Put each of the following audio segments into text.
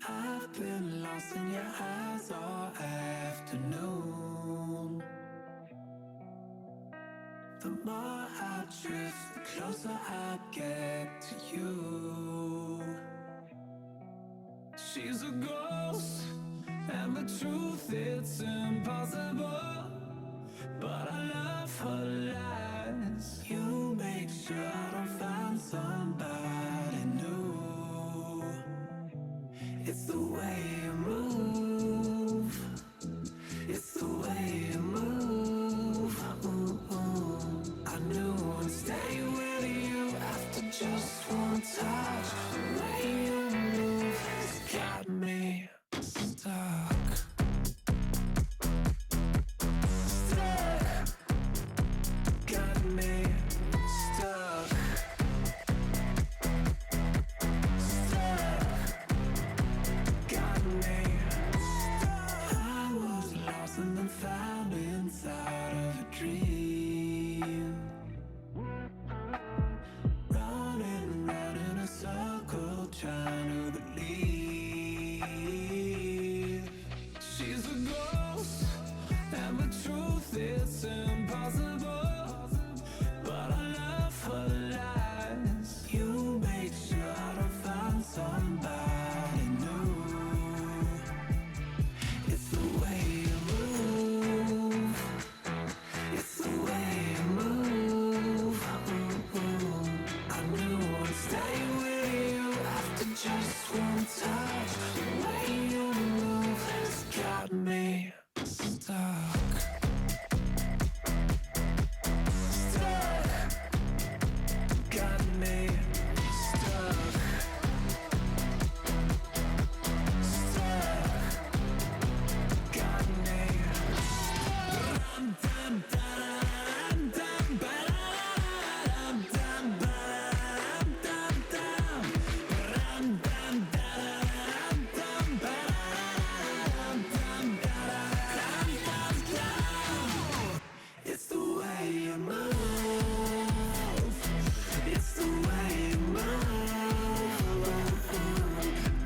I've been lost in your eyes all afternoon. The more I drift, the closer I get to you. She's a ghost, and the truth, it's impossible. But I love her lies. You make sure I don't find somebody new. It's the way you move. It's the way you move. I knew I'd stay with you after just one touch. The way you move has got me stuck. Stuck. Got me stuck. Got me stuck. I was lost and then found inside of a dream. Running round in a circle, trying to believe. She's a ghost, and the truth, it's impossible. But I love her lies. You make sure I don't find somebody new. It's the way you move. It's the way you move. I knew I'd stay with you after just one touch. The way you move has got me stuck. Stuck. Got me stuck. Stuck. Got me. Rum dum dum dum ba-dum dum ba-dum dum dum. Rum dum dum dum ba-dum dum dum dum. It's the way you move. It's the way you move.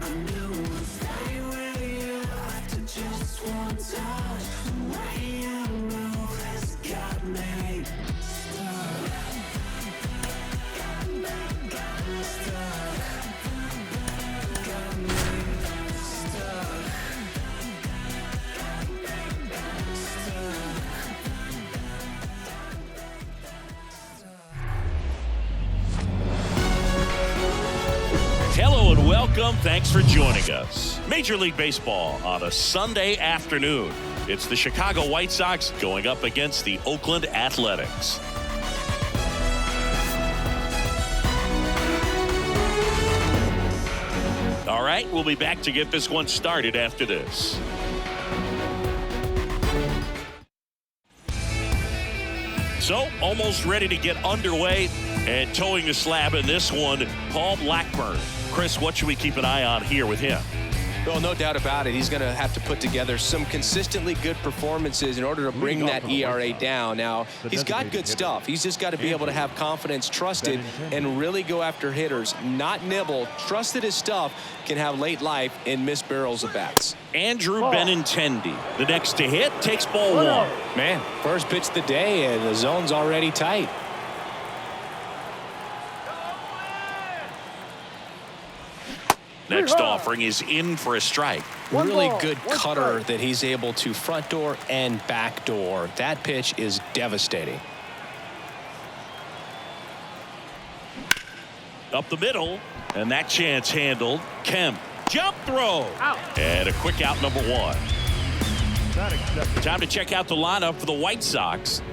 I knew I'd stay with you after just one touch. The way you move has got me stuck. Got me stuck. Got me stuck. Hello and welcome. Thanks for joining us. Major League Baseball on a Sunday afternoon. It's the Chicago White Sox going up against the Oakland Athletics. All right, we'll be back to get this one started after this. So, almost ready to get underway and towing the slab in this one, Paul Blackburn. Chris, what should we keep an eye on here with him? Well, no doubt about it. He's going to have to put together some consistently good performances in order to bring that ERA down. Now, he's got good stuff. He's just got to be able to have confidence, trust it, and really go after hitters, not nibble. Trust that his stuff can have late life and miss barrels of bats. Andrew Benintendi, the next to hit, takes ball one. Man, first pitch of the day, and the zone's already tight. Next offering is in for a strike. Really good cutter that he's able to front door and back door. That pitch is devastating. Up the middle, and that chance handled. Kemp, jump throw. Out. And a quick out, number one. Time to check out the lineup for the White Sox.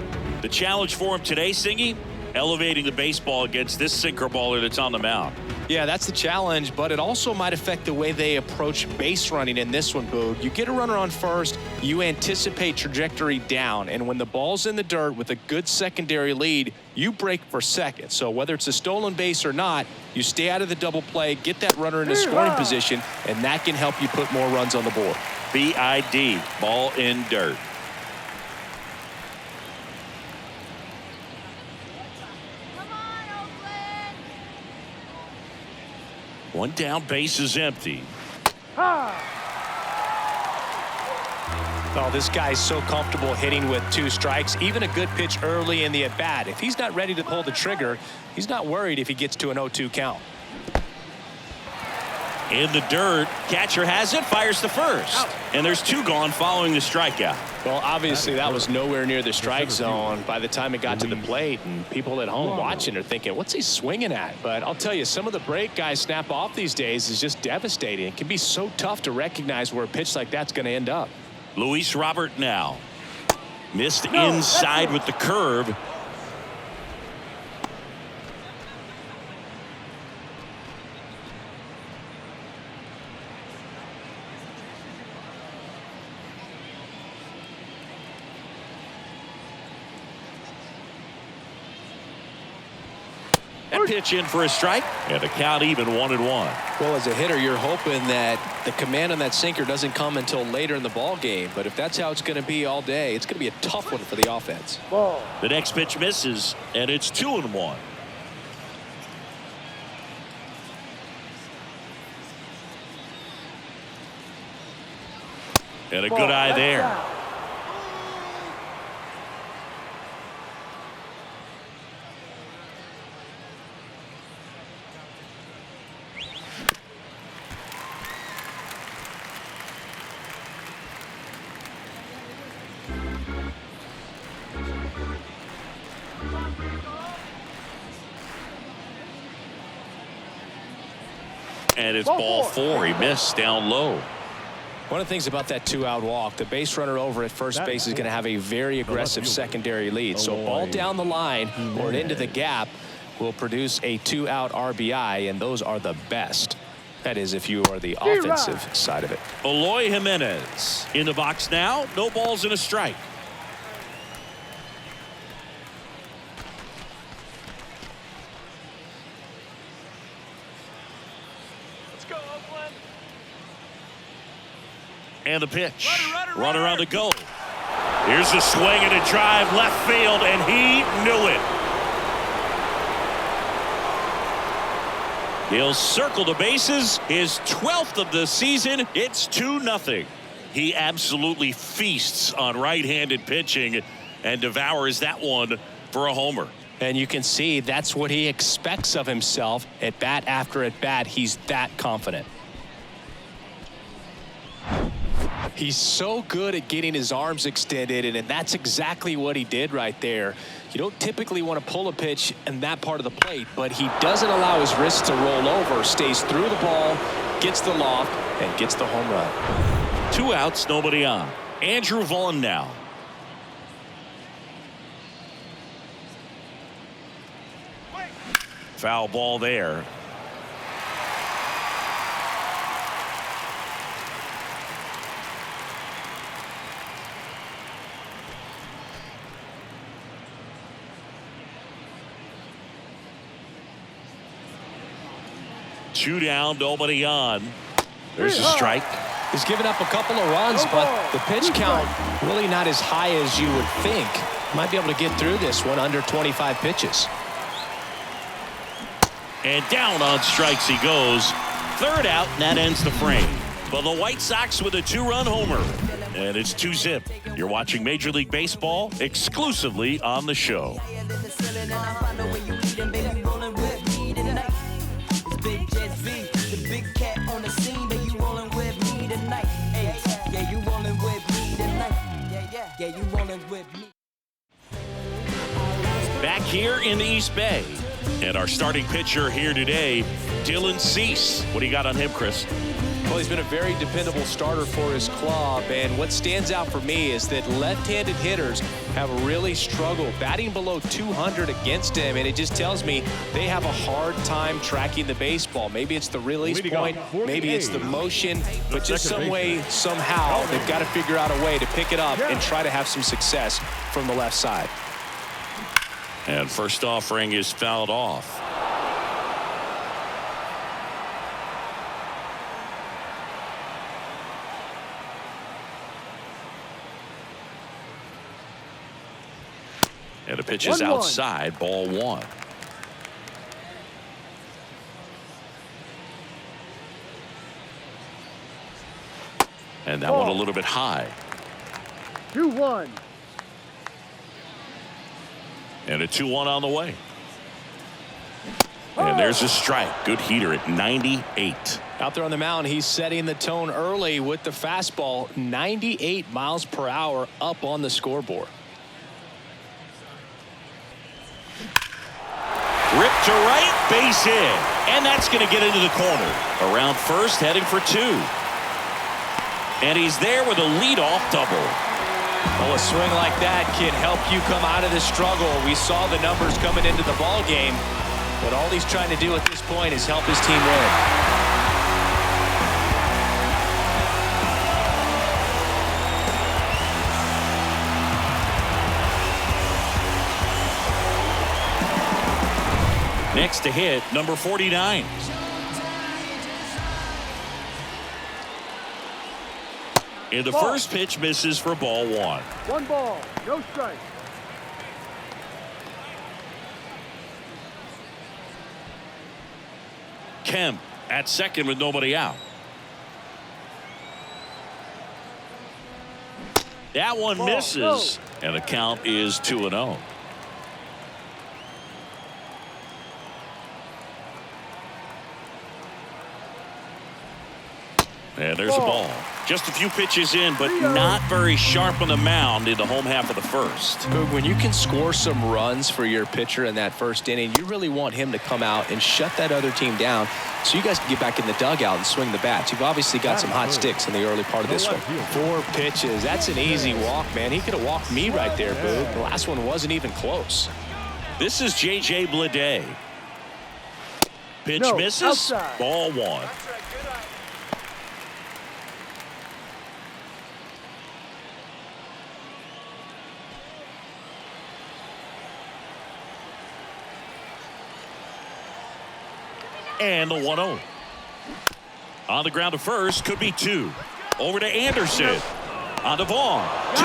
The challenge for him today, Singy, elevating the baseball against this sinker baller that's on the mound. Yeah, that's the challenge, but it also might affect the way they approach base running in this one, Boog. You get a runner on first, you anticipate trajectory down, and when the ball's in the dirt with a good secondary lead, you break for second. So whether it's a stolen base or not, you stay out of the double play, get that runner in a scoring position, and that can help you put more runs on the board. BID, ball in dirt. One down, base is empty. Oh, this guy's so comfortable hitting with 2 strikes. Even a good pitch early in the at-bat. If he's not ready to pull the trigger, he's not worried if he gets to an 0-2 count. In the dirt, catcher has it, fires to first. And there's 2 gone following the strikeout. Well, obviously that was nowhere near the strike zone by the time it got to the plate, and people at home watching are thinking, what's he swinging at? But I'll tell you, some of the break guys snap off these days is just devastating. It can be so tough to recognize where a pitch like that's going to end up. Luis Robert now. Missed inside with the curve. That pitch in for a strike, and the count even 1-1. Well, as a hitter, you're hoping that the command on that sinker doesn't come until later in the ball game. But if that's how it's going to be all day, it's going to be a tough one for the offense. The next pitch misses, and it's 2-1. And a good eye there. And it's ball 4. He missed down low. One of the things about that 2-out walk, the base runner over at first base is going to have a very aggressive secondary lead. So a ball down the line or into the gap will produce a 2-out RBI, and those are the best. That is, if you are the offensive side of it. Eloy Jimenez in the box now. No balls and a strike. Let's go, Oakland. And the pitch. Runner on the go. Here's a swing and a drive left field, and he knew it. He'll circle the bases. His 12th of the season. It's 2-0. He absolutely feasts on right-handed pitching and devours that one for a homer. And you can see that's what he expects of himself at bat after at bat. He's that confident. He's so good at getting his arms extended, and that's exactly what he did right there. You don't typically want to pull a pitch in that part of the plate, but he doesn't allow his wrist to roll over, stays through the ball, gets the loft, and gets the home run. 2 outs, nobody on. Andrew Vaughn now. Foul ball there. Two down, nobody on. There's a strike. He's given up a couple of runs, but the pitch count really not as high as you would think. Might be able to get through this one under 25 pitches. And down on strikes he goes. 3rd out, and that ends the frame. But the White Sox with a 2-run homer. And it's 2-zip. You're watching Major League Baseball exclusively on the show. Back here in the East Bay. And our starting pitcher here today, Dylan Cease. What do you got on him, Chris? Well, he's been a very dependable starter for his club, and what stands out for me is that left-handed hitters have really struggled batting below 200 against him, and it just tells me they have a hard time tracking the baseball. Maybe it's the release point, maybe it's the motion, but just some way, somehow, they've got to figure out a way to pick it up and try to have some success from the left side. And first offering is fouled off. And the pitch is outside, ball 1. And that one a little bit high. 2-1. And a 2-1 on the way. And there's a strike. Good heater at 98. Out there on the mound, he's setting the tone early with the fastball. 98 miles per hour up on the scoreboard. Ripped to right, base hit. And that's going to get into the corner. Around first, heading for 2. And he's there with a leadoff double. Well, a swing like that can help you come out of this struggle. We saw the numbers coming into the ball game, but all he's trying to do at this point is help his team win. Next to hit, number 49. And the first pitch misses for ball 1. 1 ball, no strike. Kemp at second with nobody out. That one misses. And the count is 2-0. And there's a ball. Just a few pitches in, but not very sharp on the mound in the home half of the first. Boog, when you can score some runs for your pitcher in that first inning, you really want him to come out and shut that other team down so you guys can get back in the dugout and swing the bats. You've obviously got some hot sticks in the early part of this one. 4 pitches. That's an easy walk, man. He could have walked me right there, Boog. The last one wasn't even close. This is J.J. Bleday. Pitch misses. Outside. Ball 1. And the 1-0. On the ground to first, could be 2. Over to Anderson. On to Vaughn. 2.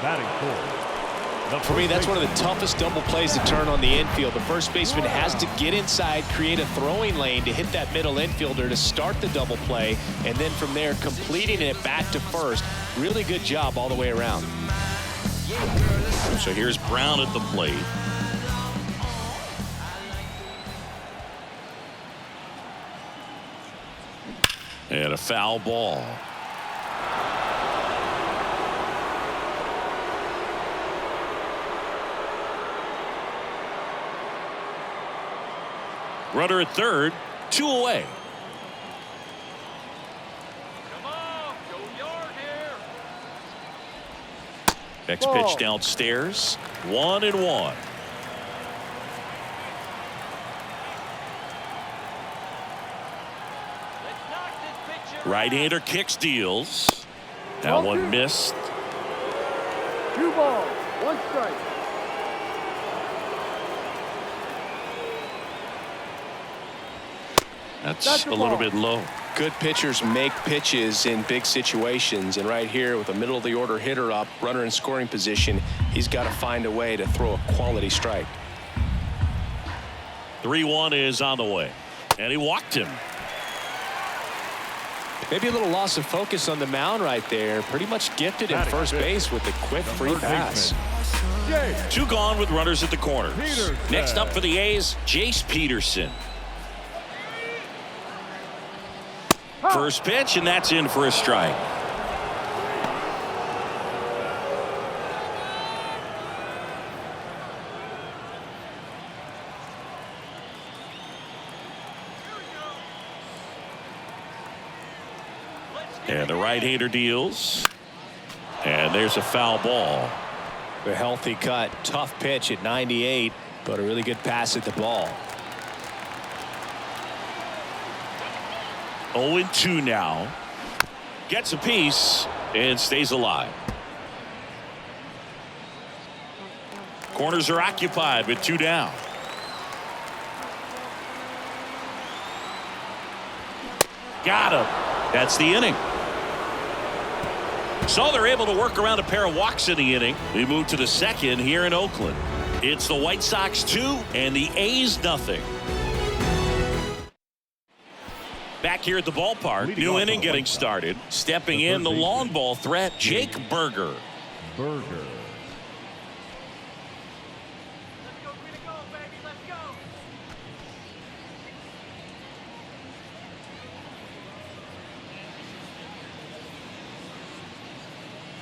Batting fourth. For me, that's one of the toughest double plays to turn on the infield. The first baseman has to get inside, create a throwing lane to hit that middle infielder to start the double play, and then from there completing it back to first. Really good job all the way around. So here's Brown at the plate. And a foul ball. Runner at third, 2 away. Come on, go yard here. Next pitch downstairs, 1-1. Right-hander kicks, deals. That one missed. 2 balls, 1 strike. That's a little bit low. Good pitchers make pitches in big situations, and right here with a middle of the order hitter up, runner in scoring position, he's got to find a way to throw a quality strike. 3-1 is on the way, and he walked him. Maybe a little loss of focus on the mound right there. Pretty much gifted in first base with the quick free pass. 2 gone with runners at the corners. Next up for the A's, Jace Peterson. First pitch, and that's in for a strike. And the right-hander deals. And there's a foul ball. A healthy cut, tough pitch at 98, but a really good pass at the ball. 0-2 now. Gets a piece and stays alive. Corners are occupied with 2 down. Got him. That's the inning. So they're able to work around a pair of walks in the inning. We move to the second here in Oakland. It's the White Sox 2 and the A's nothing. Back here at the ballpark, new inning getting started. Stepping in, the long ball threat, Jake Berger. Burger. Let's go, Green and gold, baby. Let's go.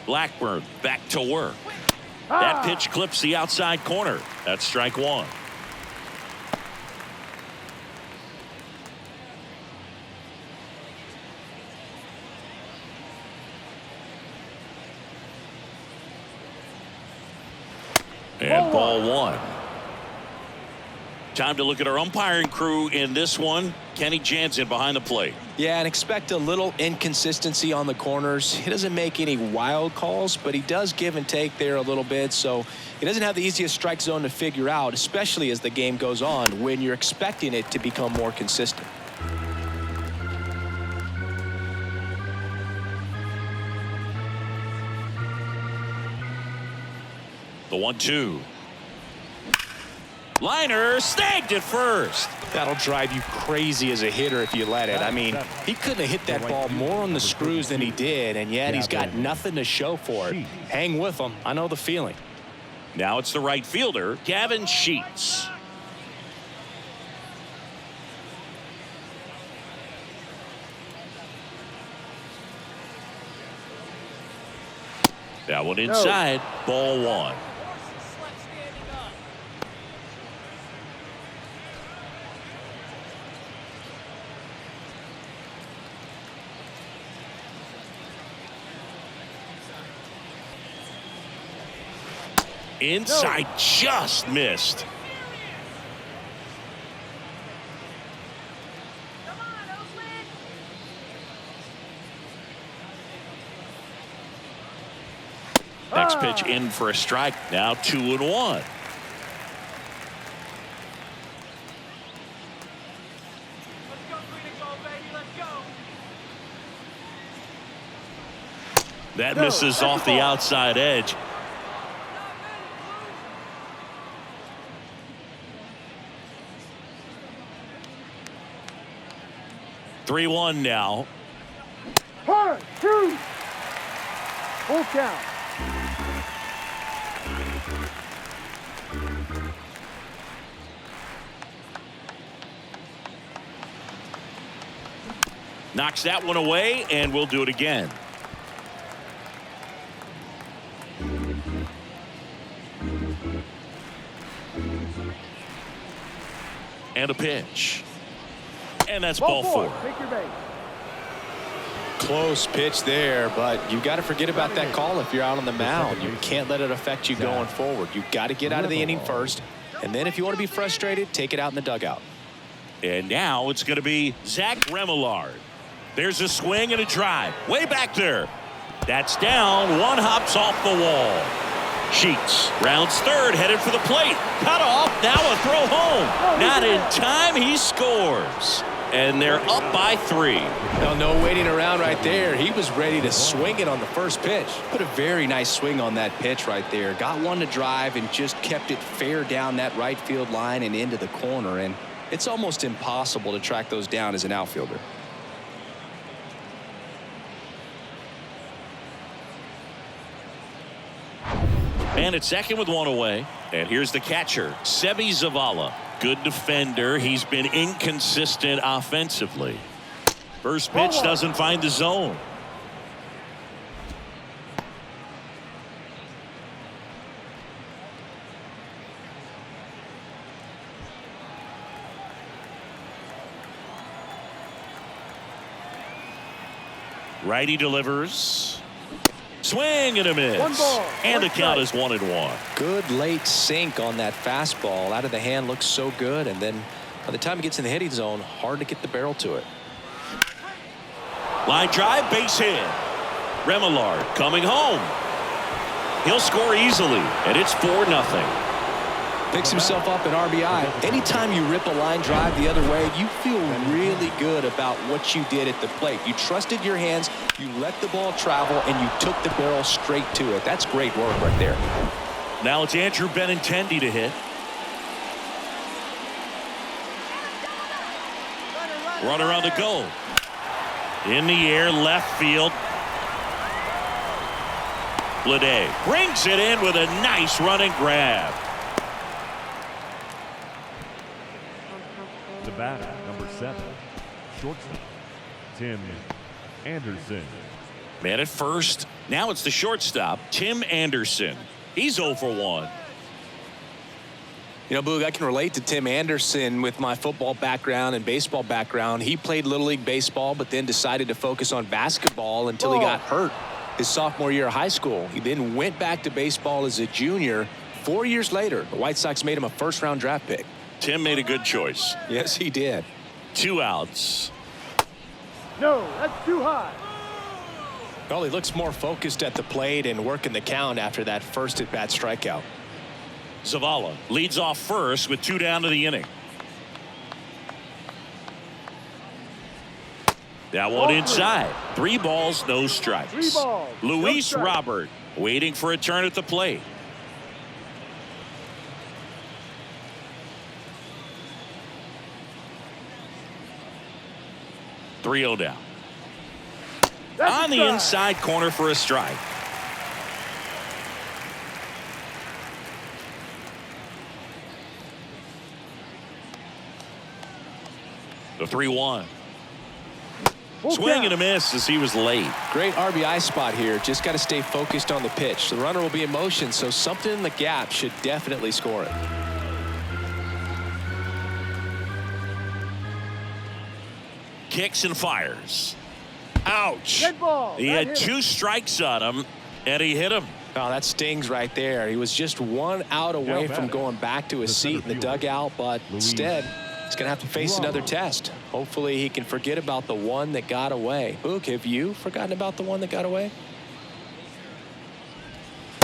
Blackburn back to work. That pitch clips the outside corner. That's strike one. And ball one. Time to look at our umpiring crew in this one. Kenny Jansen behind the plate. Yeah, and expect a little inconsistency on the corners. He doesn't make any wild calls, but he does give and take there a little bit. So he doesn't have the easiest strike zone to figure out, especially as the game goes on when you're expecting it to become more consistent. The 1-2. Liner snagged at first. That'll drive you crazy as a hitter if you let it. I mean, he couldn't have hit that ball more on the screws than he did, and yet he's got nothing to show for it. Hang with him. I know the feeling. Now it's the right fielder, Gavin Sheets. That one inside, ball one. Inside, just missed. Come on, Oakland. Next pitch in for a strike. Now 2-1. Let's go, Green and gold, baby. Let's go. That misses off the outside edge. Three 3-1 now. 1, 2. Full count. Knocks that one away, and we'll do it again. And a pitch. And that's ball four. Take your base. Close pitch there, but you got to forget about that call if you're out on the mound. You can't let it affect you going forward. You got to get out of the inning first, and then if you want to be frustrated, take it out in the dugout. And now it's going to be Zach Remillard. There's a swing and a drive. Way back there. That's down. One hops off the wall. Sheets rounds third, headed for the plate. Cut off. Now a throw home. Not in time. He scores. And they're up by 3. No waiting around right there. He was ready to swing it on the first pitch. Put a very nice swing on that pitch right there. Got one to drive and just kept it fair down that right field line and into the corner. And it's almost impossible to track those down as an outfielder. And it's second with one away. And here's the catcher, Sebi Zavala. Good defender. He's been inconsistent offensively. First pitch doesn't find the zone. Righty delivers. Swing and a miss. 1 ball, and 1 the count strike. is 1-1. Good late sink on that fastball. Out of the hand looks so good, and then by the time it gets in the hitting zone, hard to get the barrel to it. Line drive, base hit. Remillard coming home. He'll score easily, and it's 4-0. Picks himself up an RBI. Anytime you rip a line drive the other way, you feel really good about what you did at the plate. You trusted your hands, you let the ball travel, and you took the barrel straight to it. That's great work right there. Now it's Andrew Benintendi to hit. Runner, Runner on the go. In the air, left field. Bleday brings it in with a nice running grab. The batter, number 7, shortstop, Tim Anderson. Man at first. Now it's the shortstop, Tim Anderson. He's 0 for 1. You know, Boog, I can relate to Tim Anderson with my football background and baseball background. He played Little League Baseball, but then decided to focus on basketball until he got hurt his sophomore year of high school. He then went back to baseball as a junior. 4 years later, the White Sox made him a first-round draft pick. Tim made a good choice. Yes, he did. 2 outs. No, that's too high. Well, he looks more focused at the plate and working the count after that first at-bat strikeout. Zavala leads off first with 2 down to the inning. That one inside. 3 balls, no strikes. 3 balls, no Luis strikes. Robert waiting for a turn at the plate. .3-0 down. That's On a the strike. inside corner for a strike. The 3-1. Full Swing count. and a miss as he was late. Great RBI spot here. Just got to stay focused on the pitch. The runner will be in motion, so something in the gap should definitely score it. Kicks and fires. Ouch. Dead ball. He That had hit 2 strikes on him, and he hit him. Oh, that stings right there. He was just 1 out away Now from batting, going back to his the seat in center the fielder, dugout, but Luis instead, he's going to have to face Robert. another test. Hopefully, he can forget about the one that got away. Boog, have you forgotten about the one that got away?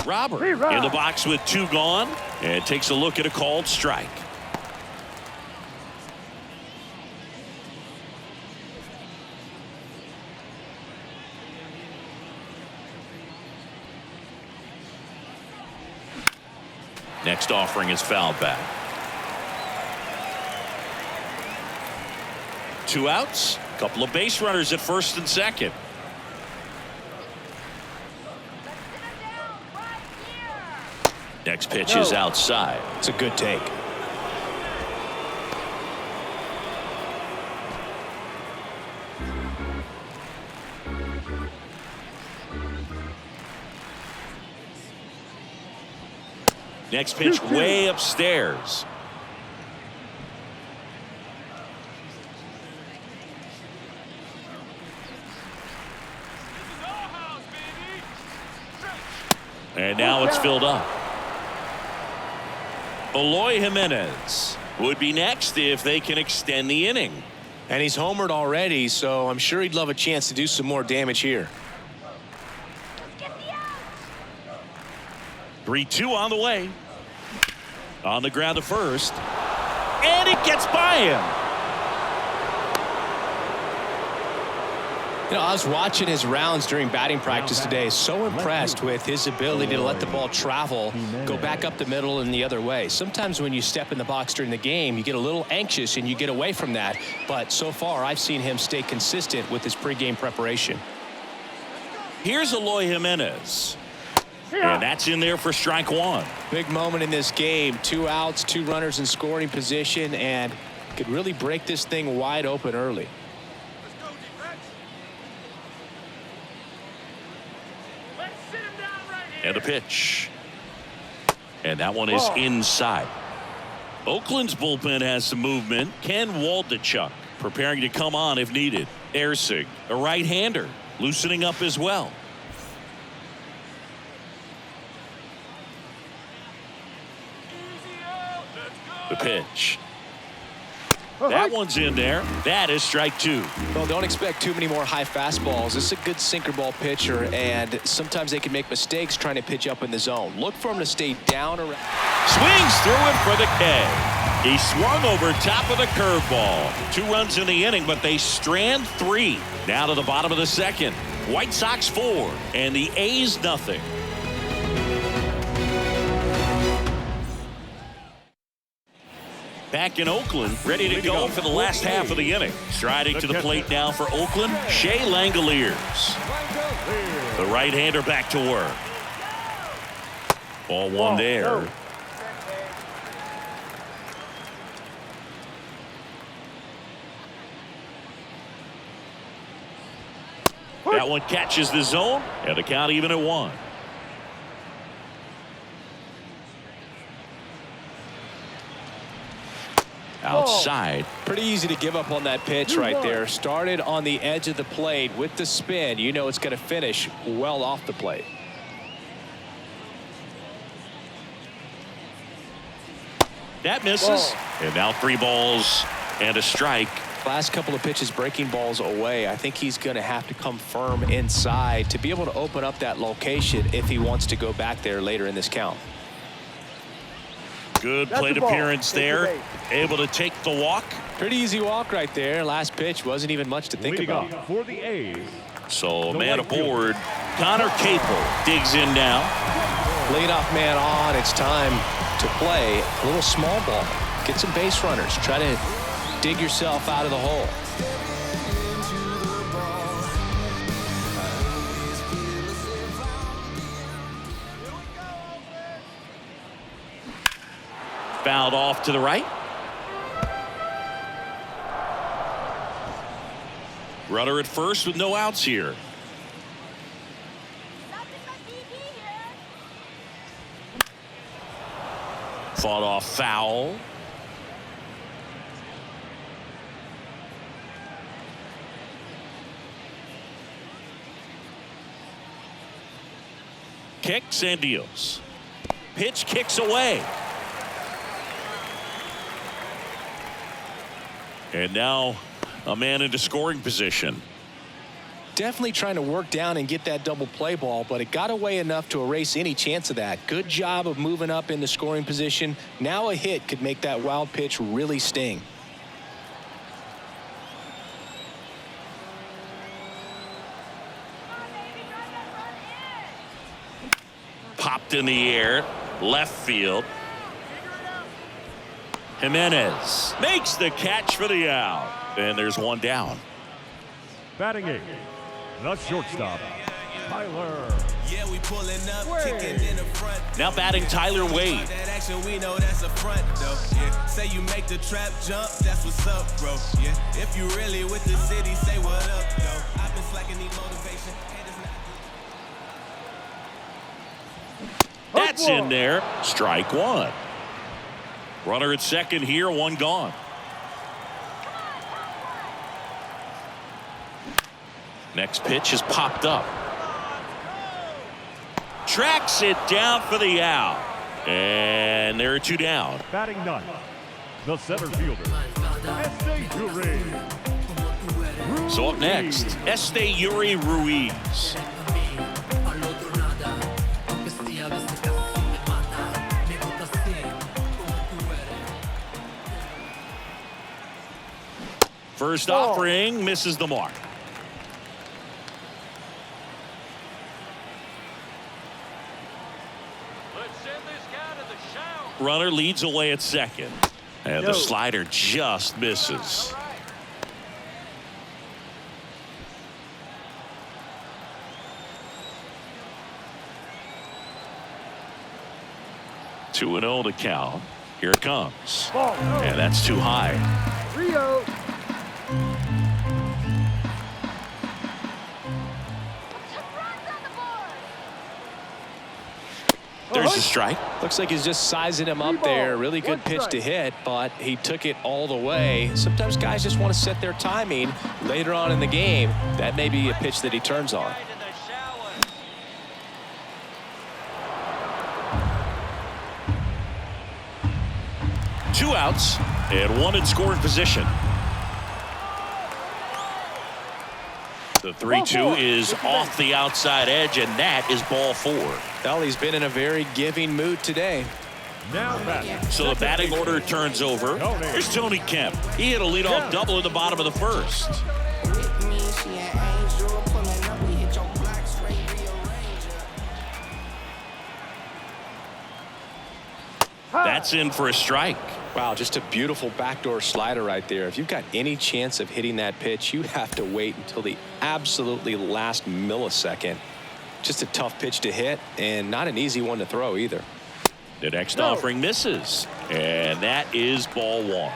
Robert Hey, Rob. in the box with 2 gone, and takes a look at a called strike. Next offering is fouled back. 2 outs. Couple of base runners at first and second. Next pitch is outside. It's a good take. Next pitch way upstairs. And now it's filled up. Eloy Jimenez would be next if they can extend the inning. And he's homered already, so I'm sure he'd love a chance to do some more damage here. 3-2 on the way. On the ground to first. And it gets by him. You know, I was watching his rounds during batting practice today. So impressed with his ability to let the ball travel, go back up the middle and the other way. Sometimes when you step in the box during the game, you get a little anxious and you get away from that. But so far, I've seen him stay consistent with his pregame preparation. Here's Eloy Jimenez. And that's in there for strike 1. Big moment in this game. 2 outs, 2 runners in scoring position, and could really break this thing wide open early. Let's sit him down right here. And a pitch. And that one is inside. Oakland's bullpen has some movement. Ken Waldachuk preparing to come on if needed. Ersig, a right-hander, loosening up as well. The pitch. That one's in there. That is strike 2. Well, don't expect too many more high fastballs. This is a good sinker ball pitcher, and sometimes they can make mistakes trying to pitch up in the zone. Look for him to stay down around. Swings through it for the K. He swung over top of the curveball. 2 runs in the inning, but they strand 3. Now to the bottom of the second. White Sox 4 and the A's nothing. Back in Oakland, ready to go for the last half of the inning. Striding to the plate now for Oakland, Shea Langoliers. The right-hander back to work. Ball one there. That one catches the zone, and the count even at 1. Outside. Pretty easy to give up on that pitch right there. Started on the edge of the plate with the spin. You know it's going to finish well off the plate. That misses. And now 3 balls and a strike. Last couple of pitches breaking balls away. I think he's going to have to come firm inside to be able to open up that location if he wants to go back there later in this count. Good plate appearance there. Able to take the walk. Pretty easy walk right there. Last pitch wasn't even much to think about. Leading for the A's. So man aboard. Connor Capel digs in now. Leadoff man on. It's time to play a little small ball. Get some base runners. Try to dig yourself out of the hole. Fouled off to the right. Runner at first with no outs here. Fought off foul. Kicks and deals. Pitch kicks away. And now a man into scoring position. Definitely trying to work down and get that double play ball, but it got away enough to erase any chance of that. Good job of moving up into scoring position. Now a hit could make that wild pitch really sting. Popped in the air, left field. Jimenez makes the catch for the out. And there's one down. Batting 8th, the shortstop, Tyler. Yeah, we pulling up, kicking in the front. Now batting Tyler Wade. That action, we know that's a front, though. Yeah, say you make the trap jump, that's what's up, bro. Yeah, if you really with the city, say what up, though. I've been slacking, need motivation. That's in there. Strike one. Runner at second here, one gone. Next pitch is popped up. Tracks it down for the out. And there are two down. Batting 9th, the center fielder, Esteury. So up next, Esteury Ruiz. First offering misses the mark. Runner leads away at second. And the slider just misses. Two and 0 to count. Here it comes. And that's too high. Rio. There's a strike. Looks like he's just sizing him up there. Really good pitch to hit, but he took it all the way. Sometimes guys just want to set their timing later on in the game. That may be a pitch that he turns on. Two outs and one in scoring position. The 3-2 is off the outside edge, and that is ball 4. Well, he's been in a very giving mood today. Now batting. So the batting order turns over. Here's Tony Kemp. He hit a leadoff double in the bottom of the first. That's in for a strike. Wow, just a beautiful backdoor slider right there. If you've got any chance of hitting that pitch, you have to wait until the absolutely last millisecond. Just a tough pitch to hit and not an easy one to throw either. The next offering misses, and that is ball one.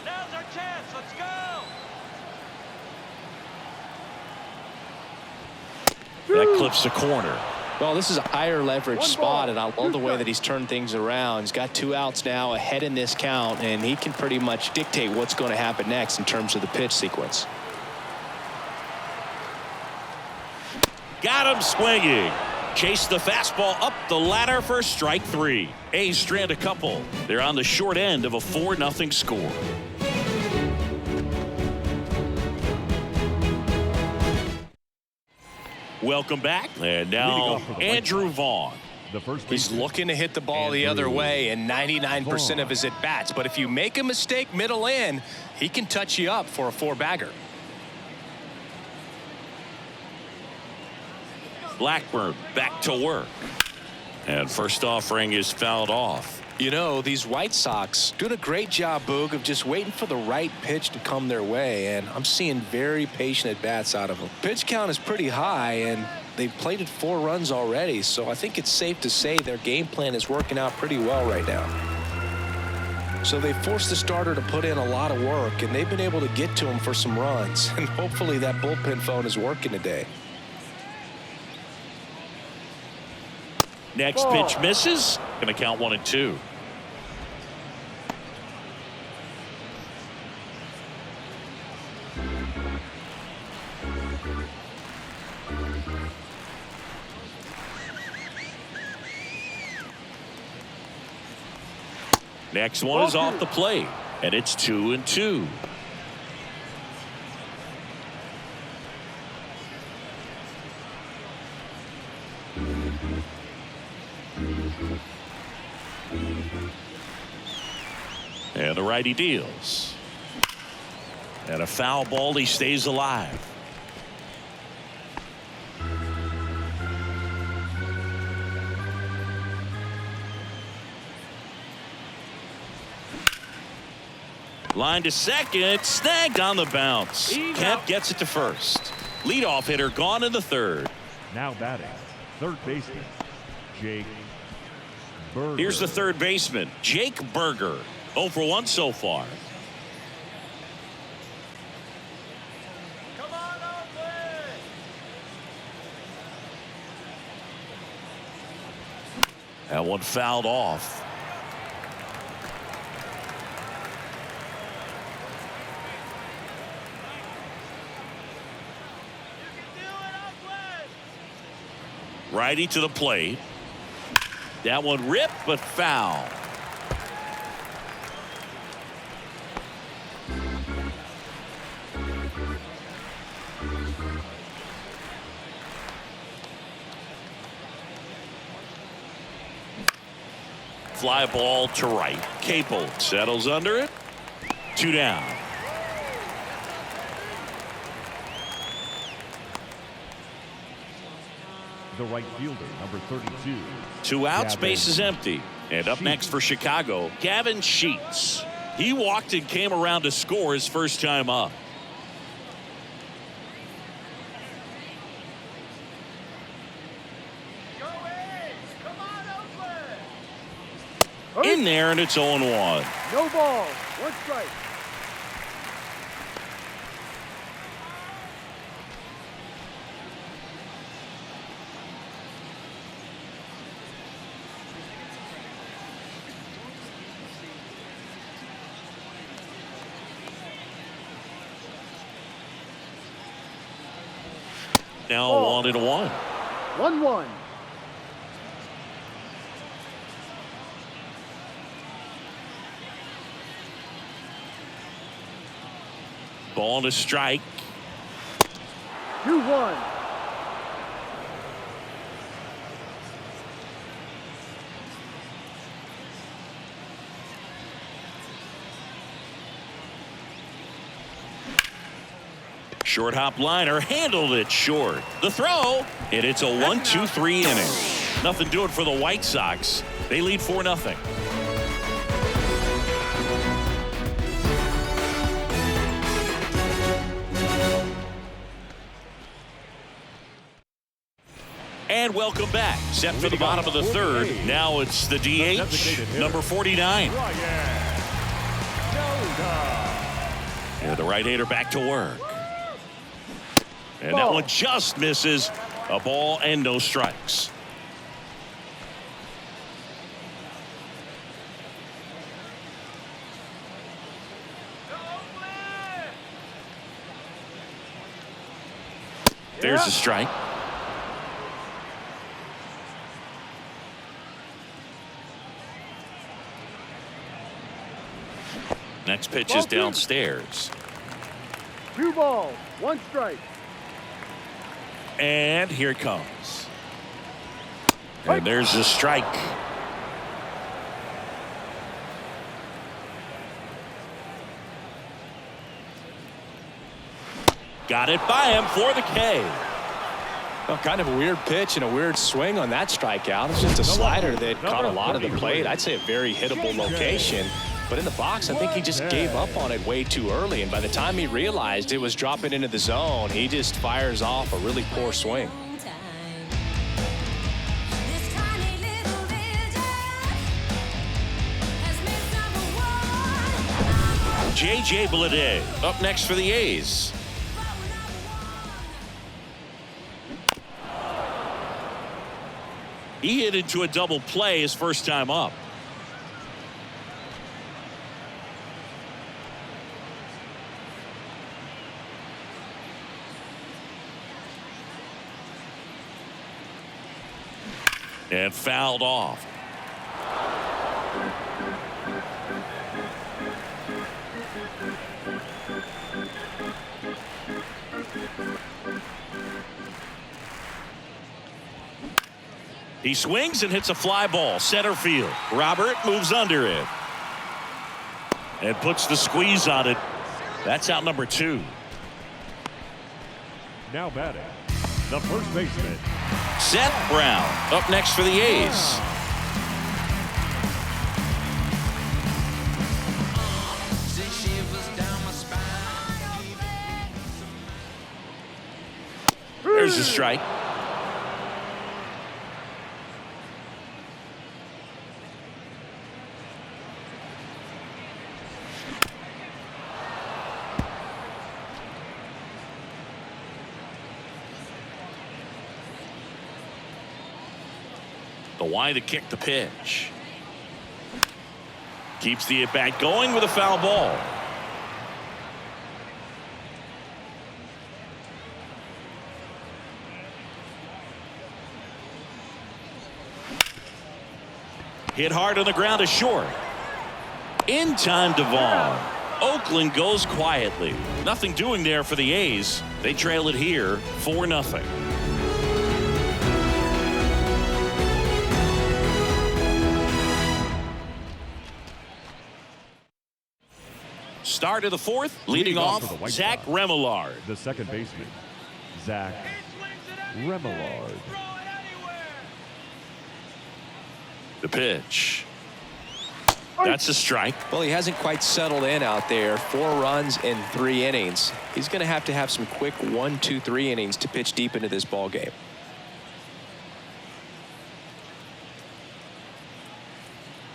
Now's our chance. Let's go. That clips the corner. Well, this is a higher leverage spot, and I love the way that he's turned things around. He's got 2 outs now ahead in this count, and he can pretty much dictate what's going to happen next in terms of the pitch sequence. Got him swinging. Chase the fastball up the ladder for strike 3. A's strand a couple. They're on the short end of a 4-0 score. Welcome back. And now Andrew Vaughn. The first He's baseman, looking to hit the ball the other way in 99% of his at-bats. But if you make a mistake middle in, he can touch you up for a 4-bagger. Blackburn back to work. And first offering is fouled off. You know, these White Sox doing a great job, Boog, of just waiting for the right pitch to come their way, and I'm seeing very patient at-bats out of them. Pitch count is pretty high, and they've plated 4 runs already, so I think it's safe to say their game plan is working out pretty well right now. So they forced the starter to put in a lot of work, and they've been able to get to him for some runs, and hopefully that bullpen phone is working today. Next pitch misses. Going to count 1-2. Next one is off the plate, and it's 2-2. And the righty deals. And a foul ball. He stays alive. Line to second, snagged on the bounce. Kemp gets it to first. Leadoff hitter gone in the third. now batting, third baseman, Jake Berger. Here's the third baseman, Jake Berger. 0 for 1 so far. Come on, Oakland! That one fouled off. Righty to the plate. That one ripped, but foul. Fly ball to right. Capel settles under it. 2 down. The right fielder, number 32. 2 outs, Gavin base is empty. And up next for Chicago, Gavin Sheets. He walked and came around to score his first time up. Go A's! Come on, Oakland! In there, and it's 0-1. No ball. 1 strike. Now Ball. 1-1. 1-1. Ball to strike. 2-1. Short hop liner handled it short. The throw, and it's a 1-2-3 inning. Nothing doing for the White Sox. They lead 4-0. And welcome back. Set for the bottom of the third. Now it's the DH, number 49. Yeah, the right-hander back to work. And that one just misses. A ball and no strikes. There's a strike. Next pitch is downstairs. 2 balls, 1 strike. And here it comes. And there's a strike. Got it by him for the K. Well, kind of a weird pitch and a weird swing on that strikeout. It's just a slider that caught a lot of the plate. I'd say a very hittable location. But in the box, I think he just gave up on it way too early. And by the time he realized it was dropping into the zone, he just fires off a really poor swing. J.J. Bleday up next for the A's. He hit into a double play his first time up. And fouled off. He swings and hits a fly ball center field. Robert moves under it and puts the squeeze on it. That's out number 2. Now batting, the first baseman, Seth Brown up next for the A's. There's a strike. The wide to kick the pitch. Keeps the at-bat going with a foul ball. Hit hard on the ground to short. In time to Vaughn. Oakland goes quietly. Nothing doing there for the A's. They trail it here 4-0. Start of the fourth, leading off, for the White Zach Sox, Remillard. the second baseman, Zach Remillard. The pitch. That's a strike. Well, he hasn't quite settled in out there. 4 runs in 3 innings. He's going to have some quick 1, 2, 3 innings to pitch deep into this ball game.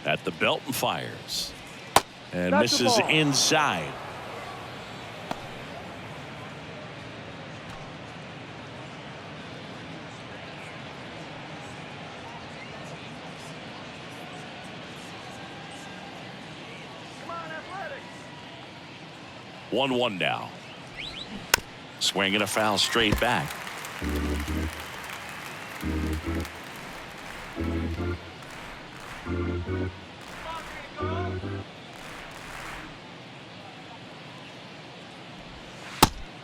At the belt and fires. And misses inside. Come on, Athletics. 1-1 now. Swinging a foul straight back.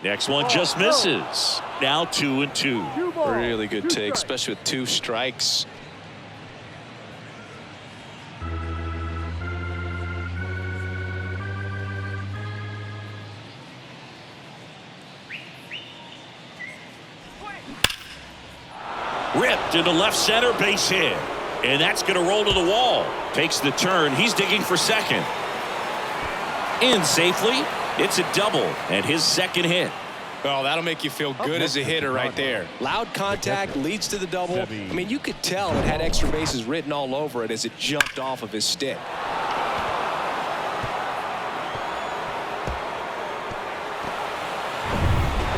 Next one just misses. Now 2-2. Really good take, especially with 2 strikes. Ripped into left center, base hit. And that's going to roll to the wall. Takes the turn. He's digging for second. In safely. It's a double and his second hit. Well, that'll make you feel good as a hitter right there. Loud contact leads to the double. I mean, you could tell it had extra bases written all over it as it jumped off of his stick.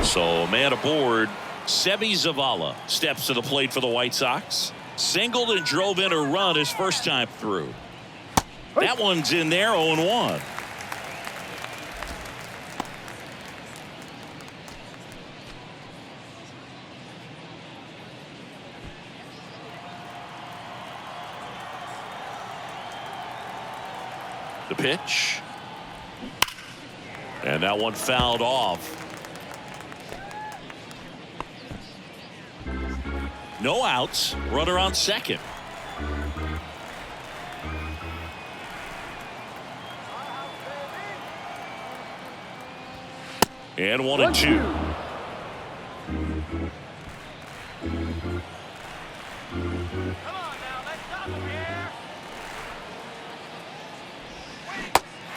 So man aboard. Seby Zavala steps to the plate for the White Sox. Singled and drove in a run his first time through. That one's in there, 0-1. The pitch. And that one fouled off. No outs. Runner on second. And 1-2. Come on now, let's stop him here.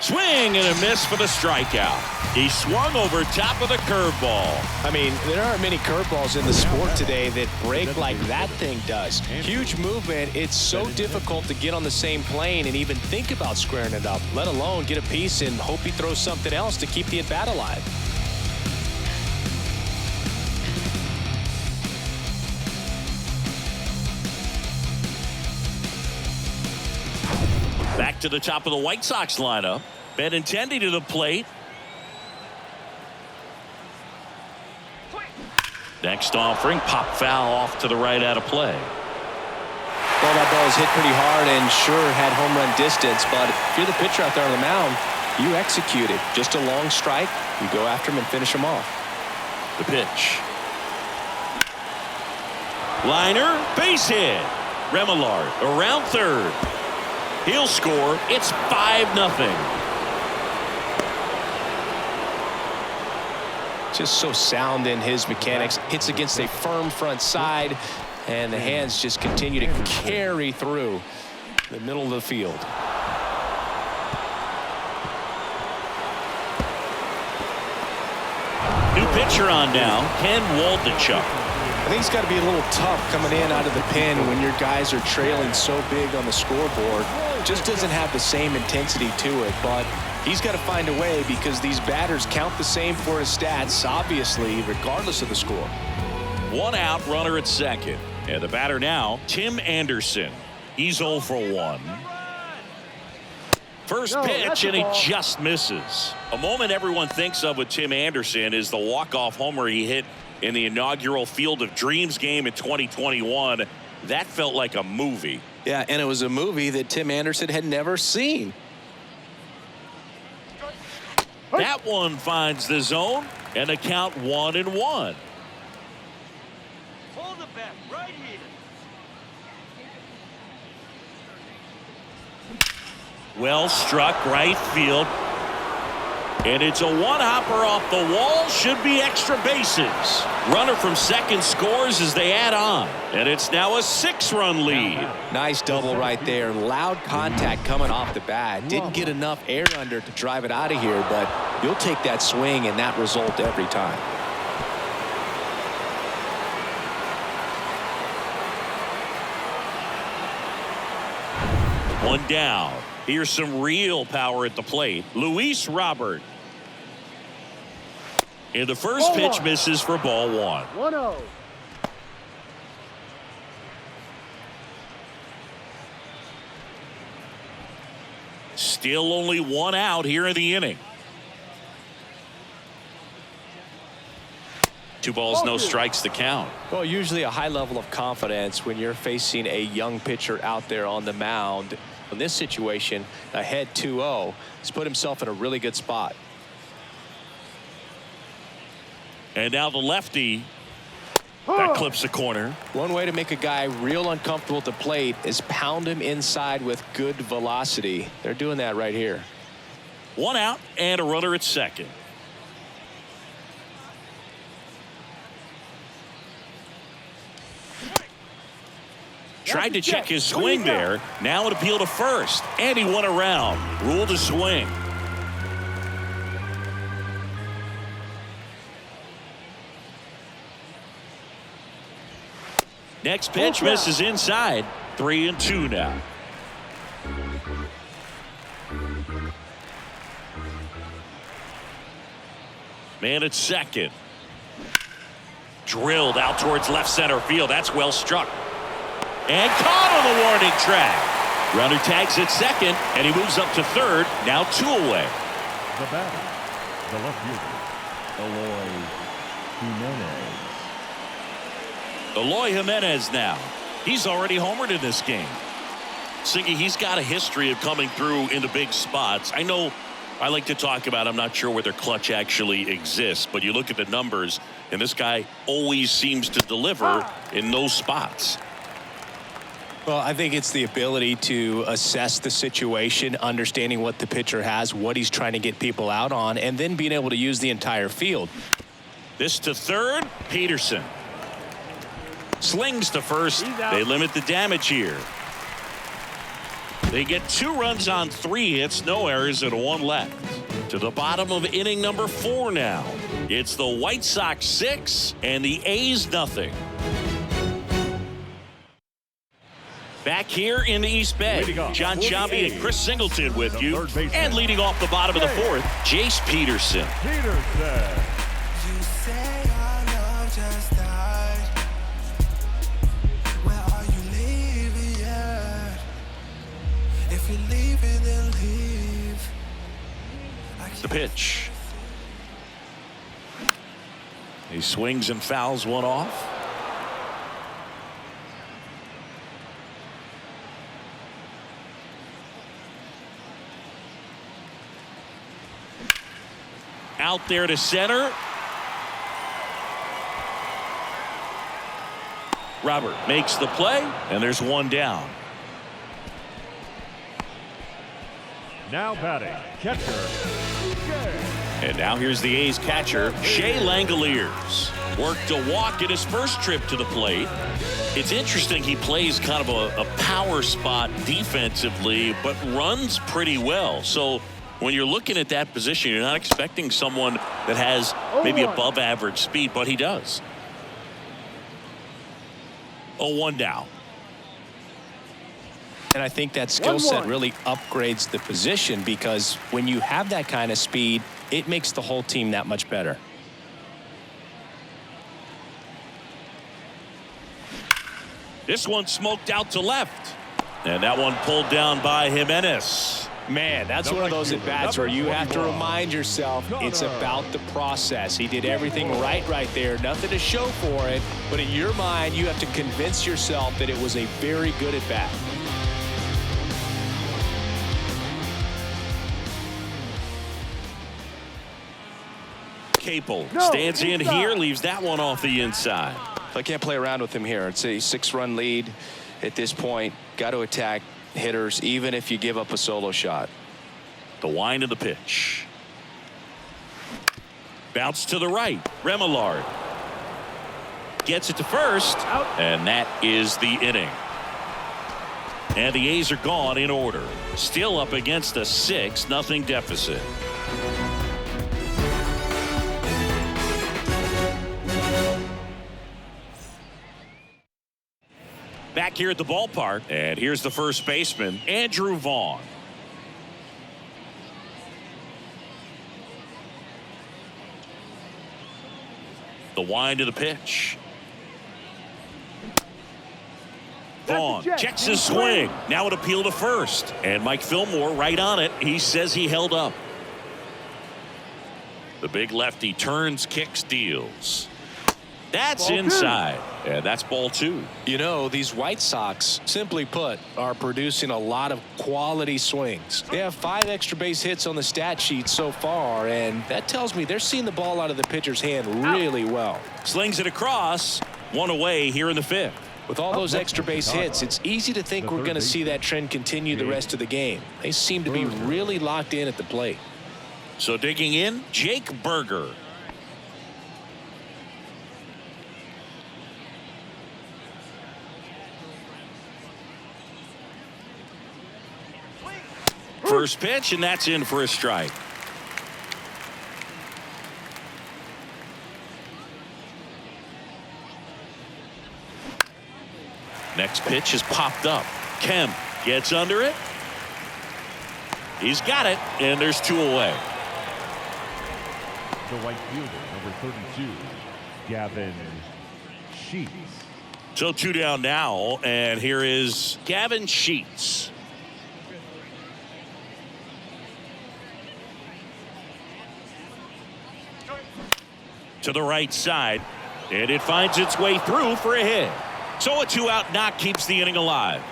Swing and a miss for the strikeout. He swung over top of the curveball. I mean, there aren't many curveballs in the sport today that break like that thing does. Huge movement. It's so difficult to get on the same plane and even think about squaring it up, let alone get a piece and hope he throws something else to keep the at-bat alive. Back to the top of the White Sox lineup. Benintendi to the plate. Next offering, pop foul off to the right out of play. Well, that ball was hit pretty hard and sure had home run distance, but if you're the pitcher out there on the mound, you execute it. Just a long strike, you go after him and finish him off. The pitch. Liner, base hit. Remillard around third. He'll score. It's 5-0. Just so sound in his mechanics. Hits against a firm front side, and the hands just continue to carry through the middle of the field. New pitcher on now, Ken Waldichuk. I think it's got to be a little tough coming in out of the pen when your guys are trailing so big on the scoreboard. Just doesn't have the same intensity to it, but he's got to find a way because these batters count the same for his stats, obviously, regardless of the score. 1 out, runner at second. And the batter now, Tim Anderson. He's 0 for 1. First pitch, and he just misses. A moment everyone thinks of with Tim Anderson is the walk-off homer he hit in the inaugural Field of Dreams game in 2021. That felt like a movie. Yeah, and it was a movie that Tim Anderson had never seen. That one finds the zone, and the count 1-1. Hold the bat right here. Well struck right field. And it's a one-hopper off the wall. Should be extra bases. Runner from second scores as they add on. And it's now a 6-run lead. Nice double right there. Loud contact coming off the bat. Didn't get enough air under to drive it out of here, but you'll take that swing and that result every time. One down. Here's some real power at the plate. Luis Robert. And the first pitch misses for ball 1. 1-0. Still only 1 out here in the inning. 2 balls, no strikes to count. Well, usually a high level of confidence when you're facing a young pitcher out there on the mound. In this situation, ahead 2-0, he's put himself in a really good spot. And now the lefty. That clips the corner. One way to make a guy real uncomfortable at the plate is pound him inside with good velocity. They're doing that right here. 1 out and a runner at second. Tried to check his swing there. Now an appeal to first. And he went around. Ruled a swing. Next pitch misses inside. 3-2 now. Man at second. Drilled out towards left center field. That's well struck. And caught on the warning track. Runner tags at second, and he moves up to third. Now 2 away. The batter, the left fielder, Eloy Jimenez now. He's already homered in this game. Siggy, he's got a history of coming through into big spots. I know I like to talk about, I'm not sure whether clutch actually exists, but you look at the numbers, and this guy always seems to deliver in those spots. Well, I think it's the ability to assess the situation, understanding what the pitcher has, what he's trying to get people out on, and then being able to use the entire field. This to third. Peterson slings to first. They limit the damage here. They get 2 runs on 3 hits, no errors, and 1 left. To the bottom of inning number 4 now. It's the White Sox 6 and the A's nothing. Back here in the East Bay, John Chambi and Chris Singleton with you. And leading off the bottom of the 4th, Jace Peterson. Peterson. You say our love just died. Where are you leaving yet? If you're leaving, then leave. The pitch. He swings and fouls one off. Out there to center. Robert makes the play, and there's 1 down. Now batting, catcher, Shea. And now here's the A's catcher, Shea Langoliers. Worked a walk in his first trip to the plate. It's interesting, he plays kind of a power spot defensively, but runs pretty well. So when you're looking at that position, you're not expecting someone that has maybe above average speed, but he does. 0-1 now. And I think that skill set really upgrades the position, because when you have that kind of speed, it makes the whole team that much better. This one smoked out to left. And that one pulled down by Jimenez. Man, that's one of those at-bats where you have to remind yourself it's about the process. He did everything right there. Nothing to show for it. But in your mind, you have to convince yourself that it was a very good at-bat. Capel stands in here, leaves that one off the inside. I can't play around with him here. It's a 6-run lead at this point. Got to attack hitters, even if you give up a solo shot. The wind of the pitch. Bounce to the right. Remillard gets it to first, and that is the inning. And the A's are gone in order. Still up against a 6-0 deficit. Back here at the ballpark, and here's the first baseman, Andrew Vaughn. The wind of the pitch. Vaughn checks his swing. Now an appeal to first. And Mike Fillmore right on it. He says he held up. The big lefty turns, kicks, deals. That's inside. And that's ball 2. You know, these White Sox, simply put, are producing a lot of quality swings. They have 5 extra base hits on the stat sheet so far, and that tells me they're seeing the ball out of the pitcher's hand really well. Slings it across. 1 away here in the 5th. With all those extra base hits, it's easy to think we're going to see that trend continue the rest of the game. They seem to be really locked in at the plate. So digging in, Jake Berger. first pitch, and that's in for a strike. Next pitch is popped up. Kemp gets under it. He's got it, and there's 2 away. The right fielder, number 32, Gavin Sheets. So 2 down now, and here is Gavin Sheets. To the right side, and it finds its way through for a hit. So a 2-out knock keeps the inning alive.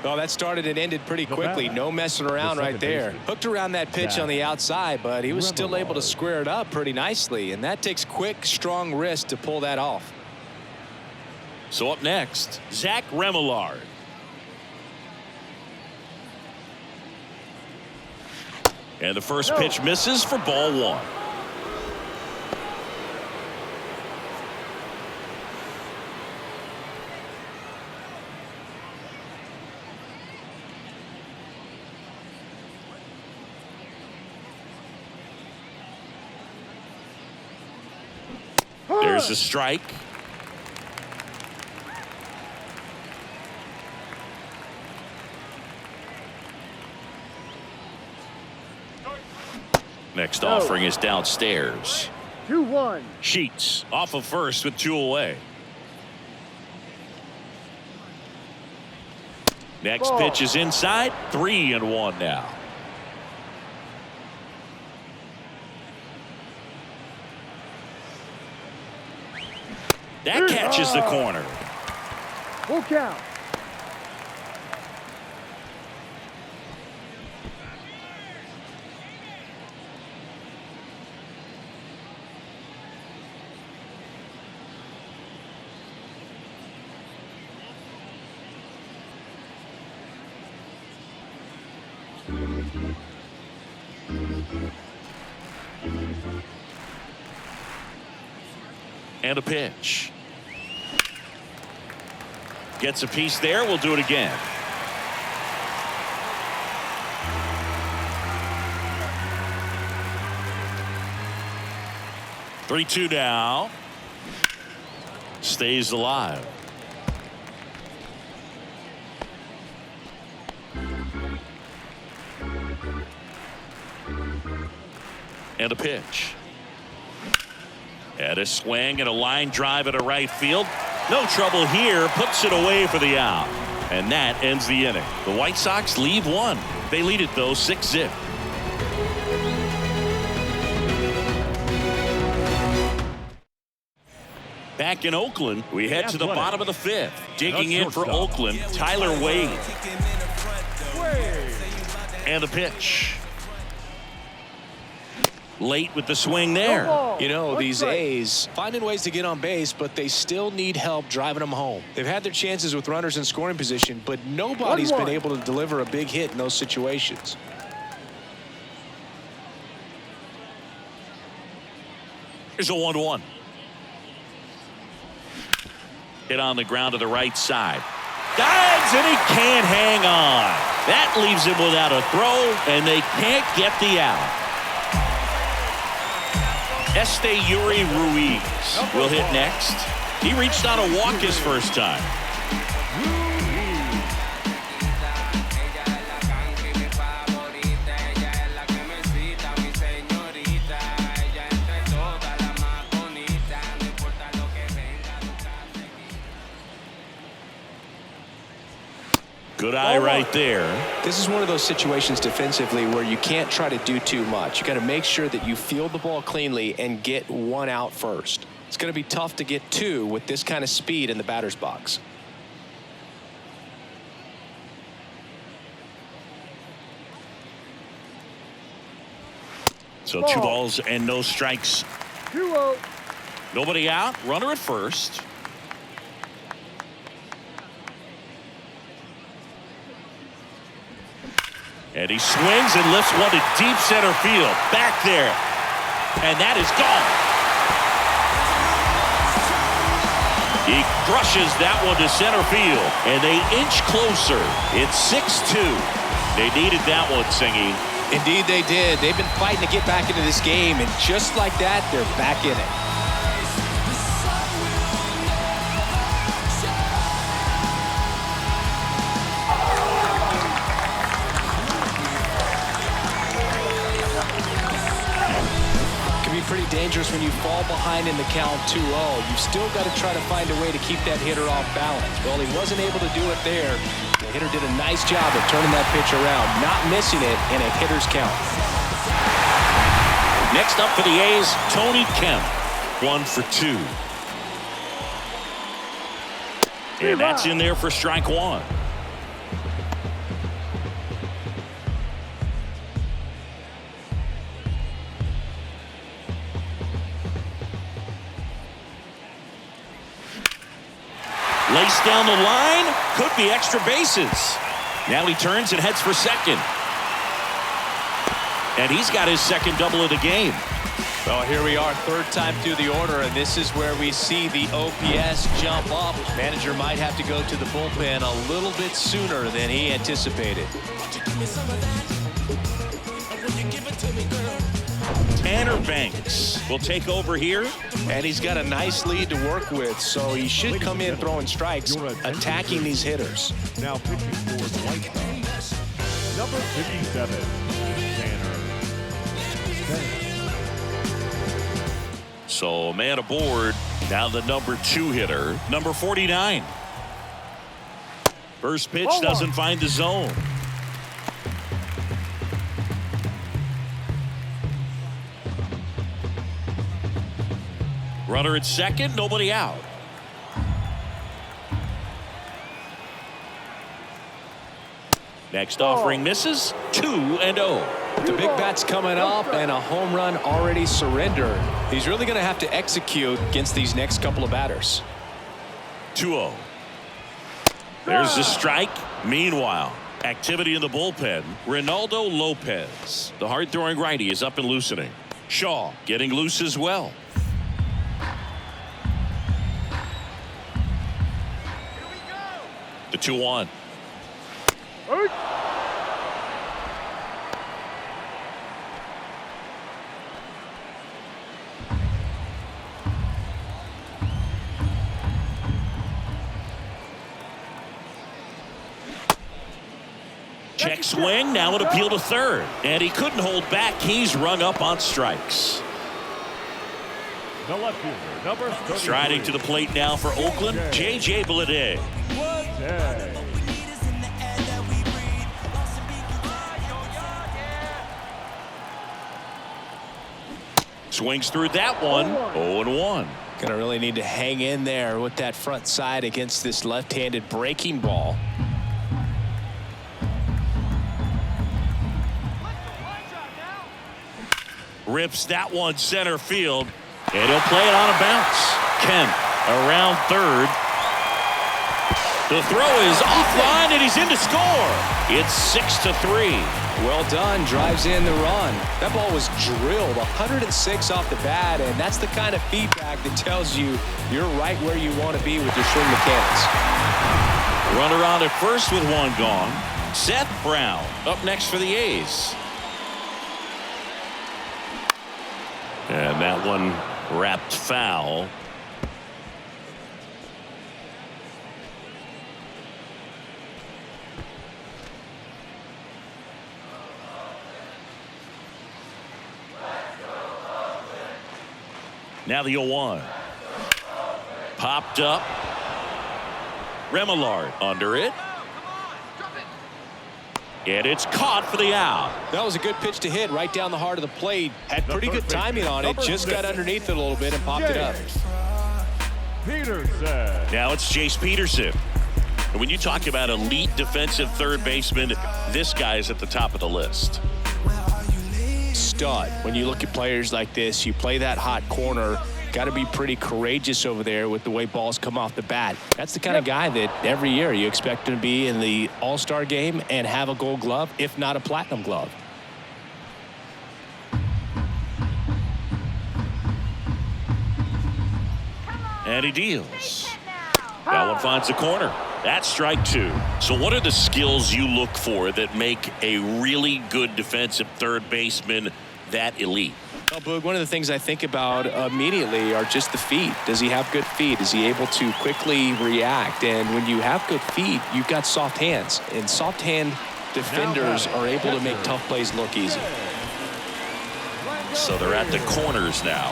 Well, that started and ended pretty quickly. No messing around right there. Hooked around that pitch on the outside, but he was still able to square it up pretty nicely, and that takes quick, strong wrist to pull that off. So up next, Zach Remillard. And the first pitch misses for ball 1. There's a strike. Next offering is downstairs. 2-1. Sheets off of first with 2 away. Next pitch is inside. 3-1 now. That catches the corner. Full count. And a pitch. Gets a piece there. We'll do it again. Three-two now. Stays alive. And a pitch. At a swing and a line drive at a right field. No trouble here. Puts it away for the out. And that ends the inning. The White Sox leave 1. They lead it, though, 6-0. Back in Oakland, we head to the bottom of the 5th. Digging in for Oakland, Tyler Wade. And a pitch. Late with the swing there. You know, these A's finding ways to get on base, but they still need help driving them home. They've had their chances with runners in scoring position, but nobody's been able to deliver a big hit in those situations. Here's a 1-1. Hit on the ground to the right side. Dives, and he can't hang on. That leaves him without a throw, and they can't get the out. Yuri Ruiz will hit next. He reached on a walk his first time. Good eye right there. This is one of those situations defensively where you can't try to do too much. You got to make sure that you field the ball cleanly and get 1 out first. It's going to be tough to get 2 with this kind of speed in the batter's box. So 2 balls and no strikes. 2-0. Nobody out. Runner at first. And he swings and lifts one to deep center field. Back there. And that is gone. He crushes that one to center field. And they inch closer. It's 6-2. They needed that one, Singy. Indeed they did. They've been fighting to get back into this game, and just like that, they're back in it. Can be pretty dangerous when you fall behind in the count 2-0. You've still got to try to find a way to keep that hitter off balance. Well, he wasn't able to do it there. The hitter did a nice job of turning that pitch around, not missing it in a hitter's count. Next up for the A's, Tony Kemp. 1 for 2. And that's in there for strike 1. Laced down the line, could be extra bases. Now he turns and heads for second. And he's got his second double of the game. Well, here we are, third time through the order, and this is where we see the OPS jump up. Manager might have to go to the bullpen a little bit sooner than he anticipated. Tanner Banks will take over here. And he's got a nice lead to work with, so he should come in throwing strikes, attacking these hitters. Now pitching for the White Sox, number 57, Tanner Banks. So a man aboard. Now the number 2 hitter, number 49. First pitch doesn't find the zone. Runner at second, nobody out. Next offering misses. 2-0. The big bat's coming up and a home run already surrendered. He's really going to have to execute against these next couple of batters. 2-0. There's the strike. Meanwhile, activity in the bullpen. Reynaldo Lopez, the hard-throwing righty, is up and loosening. Shaw getting loose as well. The 2-1. Check swing. Now an appeal to third. And he couldn't hold back. He's rung up on strikes. The left fielder, number 33. Striding to the plate now for Oakland, J.J. Bleday. Swings through that one. 0-1. Gonna really need to hang in there with that front side against this left-handed breaking ball. Rips that one center field, and he'll play it on a bounce. Kemp around third. The throw is offline, and he's in to score. It's 6-3. Well done, drives in the run. That ball was drilled 106 off the bat, and that's the kind of feedback that tells you you're right where you want to be with your swing mechanics. Runner on at first with one gone. Seth Brown up next for the A's. And that one wrapped foul. Now the 0-1. Popped up. Remillard under it. And it's caught for the out. That was a good pitch to hit right down the heart of the plate. Had pretty good timing on it. Just got underneath it a little bit and popped it up. Peterson. Now it's Jace Peterson. And when you talk about elite defensive third baseman, this guy is at the top of the list. Stud. When you look at players like this, you play that hot corner. Got to be pretty courageous over there with the way balls come off the bat. That's the kind of guy that every year you expect him to be in the All-Star game and have a Gold Glove, if not a Platinum Glove. And he deals. That one finds the corner. That's strike two. So what are the skills you look for that make a really good defensive third baseman that elite? Well, Boog, one of the things I think about immediately are just the feet. Does he have good feet? Is he able to quickly react? And when you have good feet, you've got soft hands. And soft hand defenders are able to make tough plays look easy. So they're at the corners now.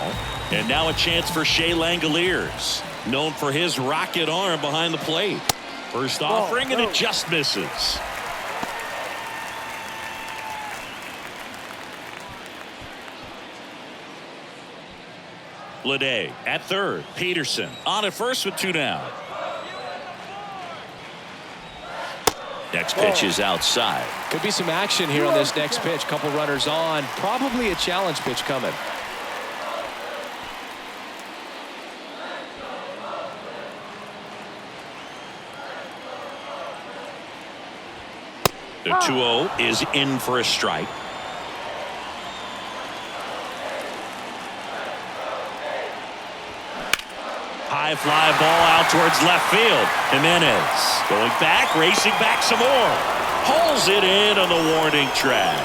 And now a chance for Shea Langoliers, known for his rocket arm behind the plate. First offering, and it just misses. Bleday at third. Peterson on at first with two down. Next pitch is outside. Could be some action here on this next pitch. Couple runners on. Probably a challenge pitch coming. The 2-0 is in for a strike. High fly ball out towards left field. Jimenez going back, racing back some more. Hauls it in on the warning track.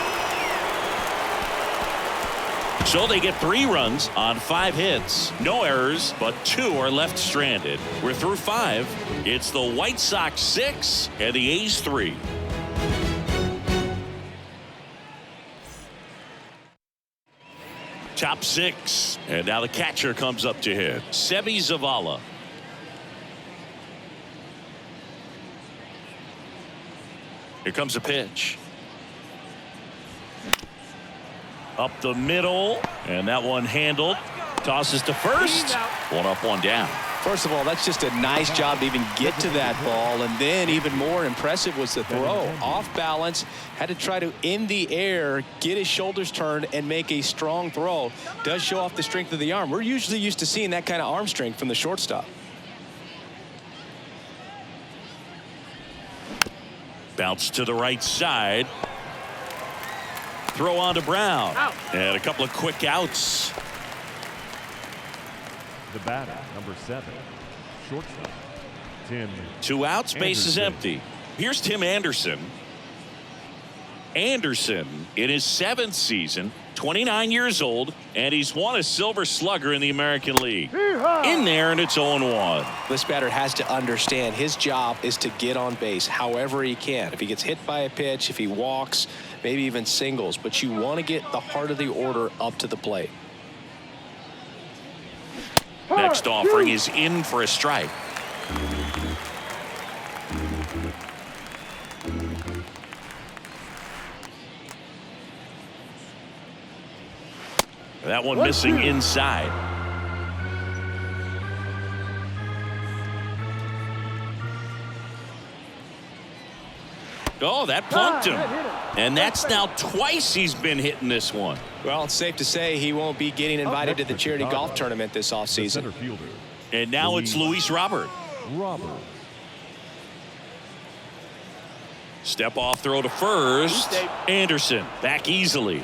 So they get 3 runs on 5 hits. No errors, but 2 are left stranded. We're through 5. It's the White Sox 6 and the A's 3. Top 6, and now the catcher comes up to hit. Seby Zavala. Here comes a pitch. Up the middle, and that one handled. Tosses to first. 1 up, 1 down. First of all, that's just a nice job to even get to that ball, and then even more impressive was the throw. Off balance, had to try to in the air, get his shoulders turned, and make a strong throw. Does show off the strength of the arm. We're usually used to seeing that kind of arm strength from the shortstop. Bounce to the right side. Throw on to Brown. And a couple of quick outs. The batter, number 7, shortstop, Tim. 2 outs, base is empty. Here's Tim Anderson. Anderson in his 7th season, 29 years old, and he's won a Silver Slugger in the American League. In there, and it's 0-1. This batter has to understand his job is to get on base however he can. If he gets hit by a pitch, if he walks, maybe even singles, but you want to get the heart of the order up to the plate. Next offering is in for a strike. That one missing inside. Oh, that plunked him. And that's now twice he's been hitting this one. Well, it's safe to say he won't be getting invited to the charity golf tournament this offseason. Center fielder. And now it's Luis Robert. Step off throw to first. Anderson back easily.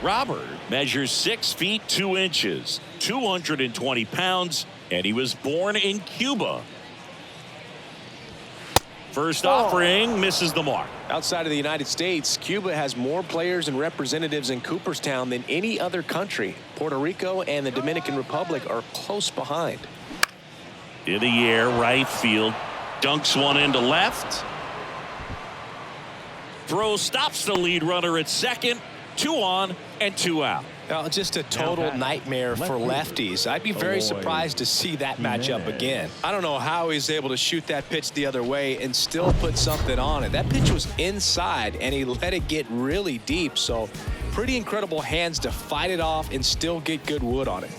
Robert measures 6 feet 2 inches, 220 pounds, and he was born in Cuba. First offering misses the mark. Outside of the United States, Cuba has more players and representatives in Cooperstown than any other country. Puerto Rico and the Dominican Republic are close behind. In the air, right field. Dunks one into left. Throw stops the lead runner at second. 2 on and 2 out. Just a total nightmare for lefties. I'd be very surprised to see that matchup again. I don't know how he's able to shoot that pitch the other way and still put something on it. That pitch was inside, and he let it get really deep. So pretty incredible hands to fight it off and still get good wood on it.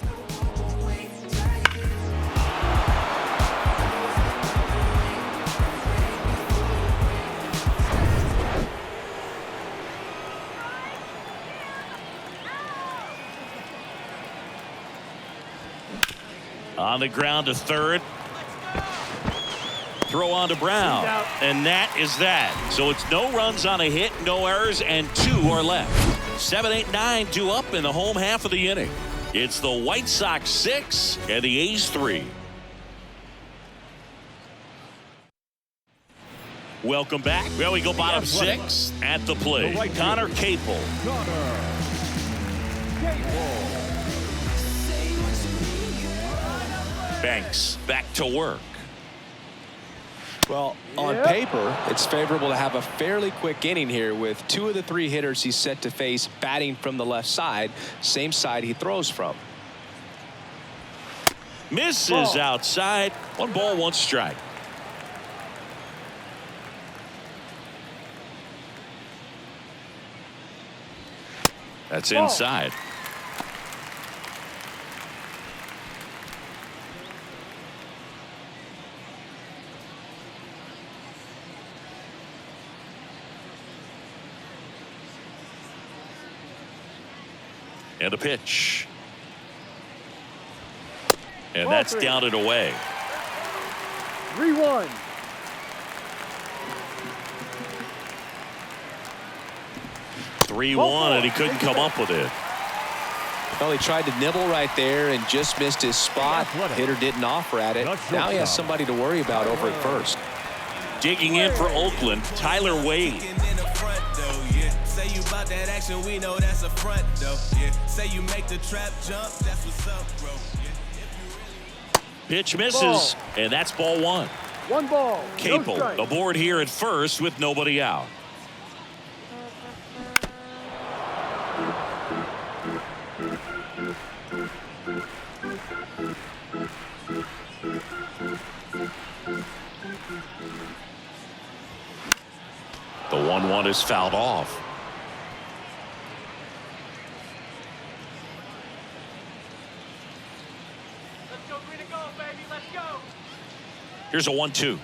On the ground to third. Throw on to Brown. And that is that. So it's no runs on a hit, no errors, and 2 are left. 7, 8, 9 due up in the home half of the inning. It's the White Sox 6 and the A's 3. Welcome back. Well, we go bottom six at the plate. The right Connor field. Capel. Connor Capel. Banks back to work. Well, on paper, it's favorable to have a fairly quick inning here with 2 of the 3 hitters he's set to face batting from the left side, same side he throws from. Misses outside. 1 ball, 1 strike. That's inside. And a pitch. And that's down and away. 3-1. And he couldn't come up with it. Well, he tried to nibble right there and just missed his spot. Hitter didn't offer at it. Now he has somebody to worry about over at first. Digging in for Oakland, Tyler Wade. Say you about that action, we know that's a front though. Yeah. Say you make the trap jump, that's what's up, bro. Yeah. Pitch misses, and that's ball 1. 1 ball. Capel No strike. aboard here at first with nobody out. The 1-1 is fouled off. Let's go green and gold, baby. Let's go. Here's a 1-2.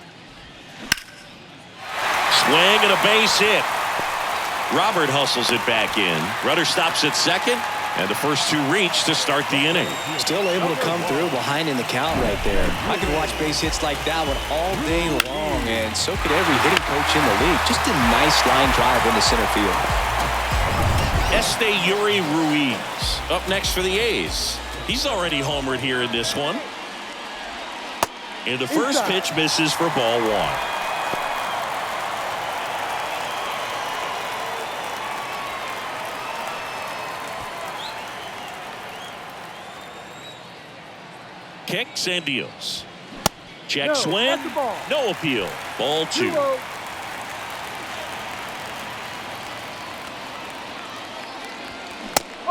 Swing and a base hit. Robert hustles it back in. Rudder stops at second, and the first 2 reach to start the inning. Still able to come through behind in the count right there. I could watch base hits like that one all day long, and so could every hitting coach in the league. Just a nice line drive into center field. Yuri Ruiz up next for the A's. He's already homered here in this one. And the first pitch misses for ball 1. Kicks and deals. Check No, swing. that's the ball. No appeal. Ball 2. 2-0.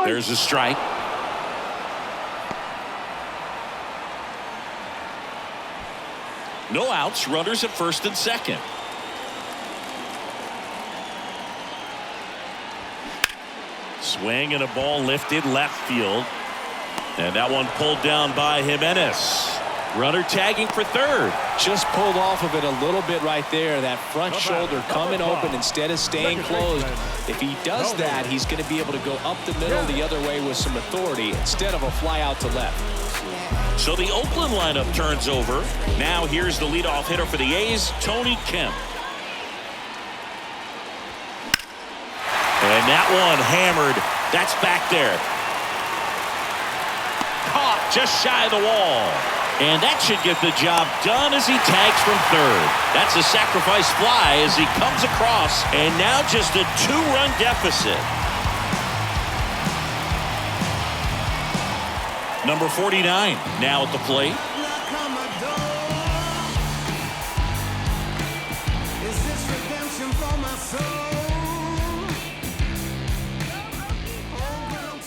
There's a strike. No outs. Runners at first and second. Swing and a ball lifted left field. And that one pulled down by Jimenez. Runner tagging for third. Just pulled off of it a little bit right there. That front shoulder coming open instead of staying closed. If he does that, he's going to be able to go up the middle the other way with some authority instead of a fly out to left. So the Oakland lineup turns over. Now here's the leadoff hitter for the A's, Tony Kemp. And that one hammered. That's back there. Caught just shy of the wall. And that should get the job done as he tags from third. That's a sacrifice fly as he comes across. And now just a 2-run deficit. Number 49 now at the plate.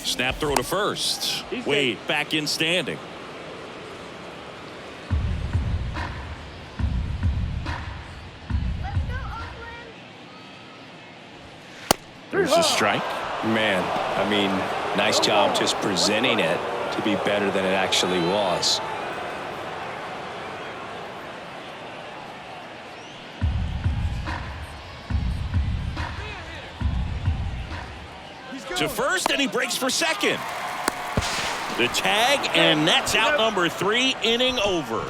Snap throw to first. Wade back in standing. There's a strike. Man, I mean, nice job just presenting it to be better than it actually was. To first, and he breaks for second. The tag, and that's out number 3, inning over.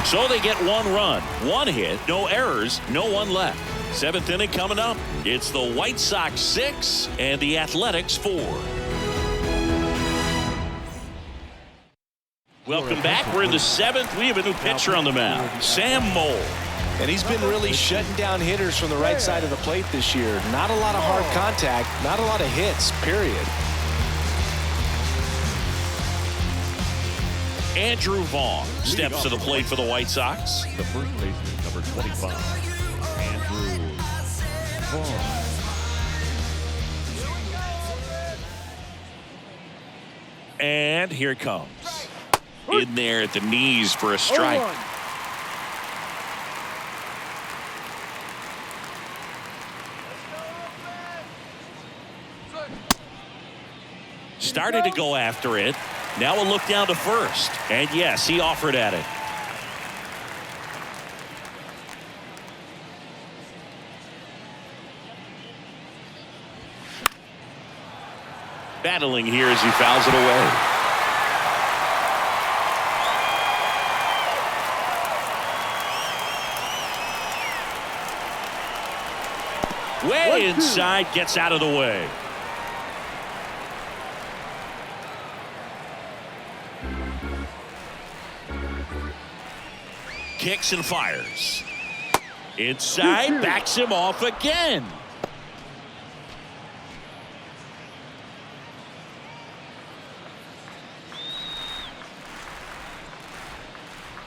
So they get 1 run, 1 hit, no errors, no one left. 7th inning coming up. It's the White Sox 6 and the Athletics 4. Welcome back. We're in the 7th. We have a new pitcher on the mound, Sam Mole. And he's been really shutting down hitters from the right side of the plate this year. Not a lot of hard contact, not a lot of hits, period. Andrew Vaughn steps to the plate for the White Sox. The first baseman, number 25, Andrew Vaughn. And here it comes. In there at the knees for a strike. 0-1. Started to go after it. Now a look down to first. And yes, he offered at it. Battling here as he fouls it away. Way inside, gets out of the way. Kicks and fires. Inside, backs him off again.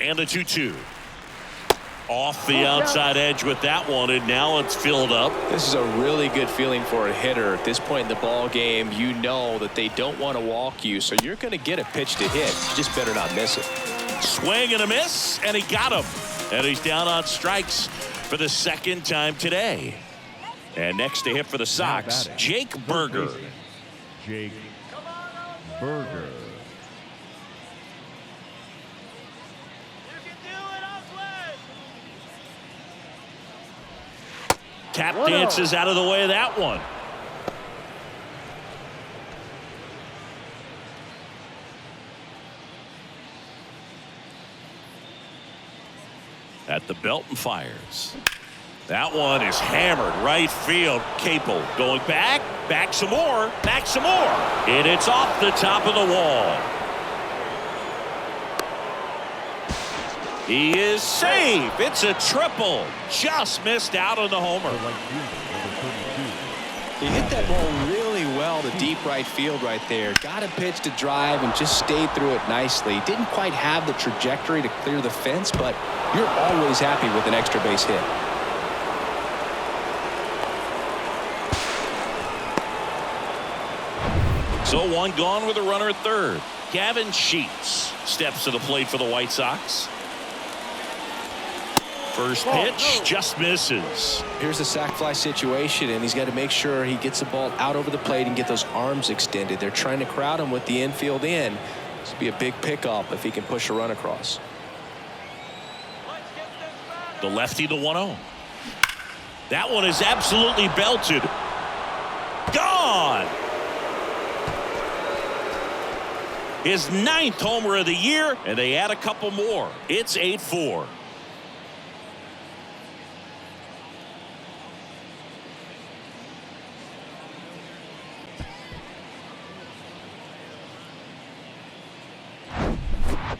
And the 2-2. Off the outside edge with that one, and now it's filled up. This is a really good feeling for a hitter. At this point in the ball game, you know that they don't want to walk you, so you're going to get a pitch to hit. You just better not miss it. Swing and a miss, and he got him. And he's down on strikes for the second time today. And next to hit for the Sox, Jake Berger. Jake Berger. You can do it, Oakland! Tap dances out of the way of that one. At the belt and fires. That one is hammered right field. Capel going back some more, and it's off the top of the wall. He is safe. It's a triple. Just missed out on the homer. He hit that ball really well to deep right field right there. Got a pitch to drive and just stayed through it nicely. Didn't quite have the trajectory to clear the fence, but you're always happy with an extra base hit. So one gone with a runner at third. Gavin Sheets steps to the plate for the White Sox. First pitch just misses. Here's the sac fly situation, and he's got to make sure he gets the ball out over the plate and get those arms extended. They're trying to crowd him with the infield in. This would be a big pickup if he can push a run across. The lefty, the 1-0. That one is absolutely belted. Gone. His 9th homer of the year, and they add a couple more. It's 8-4.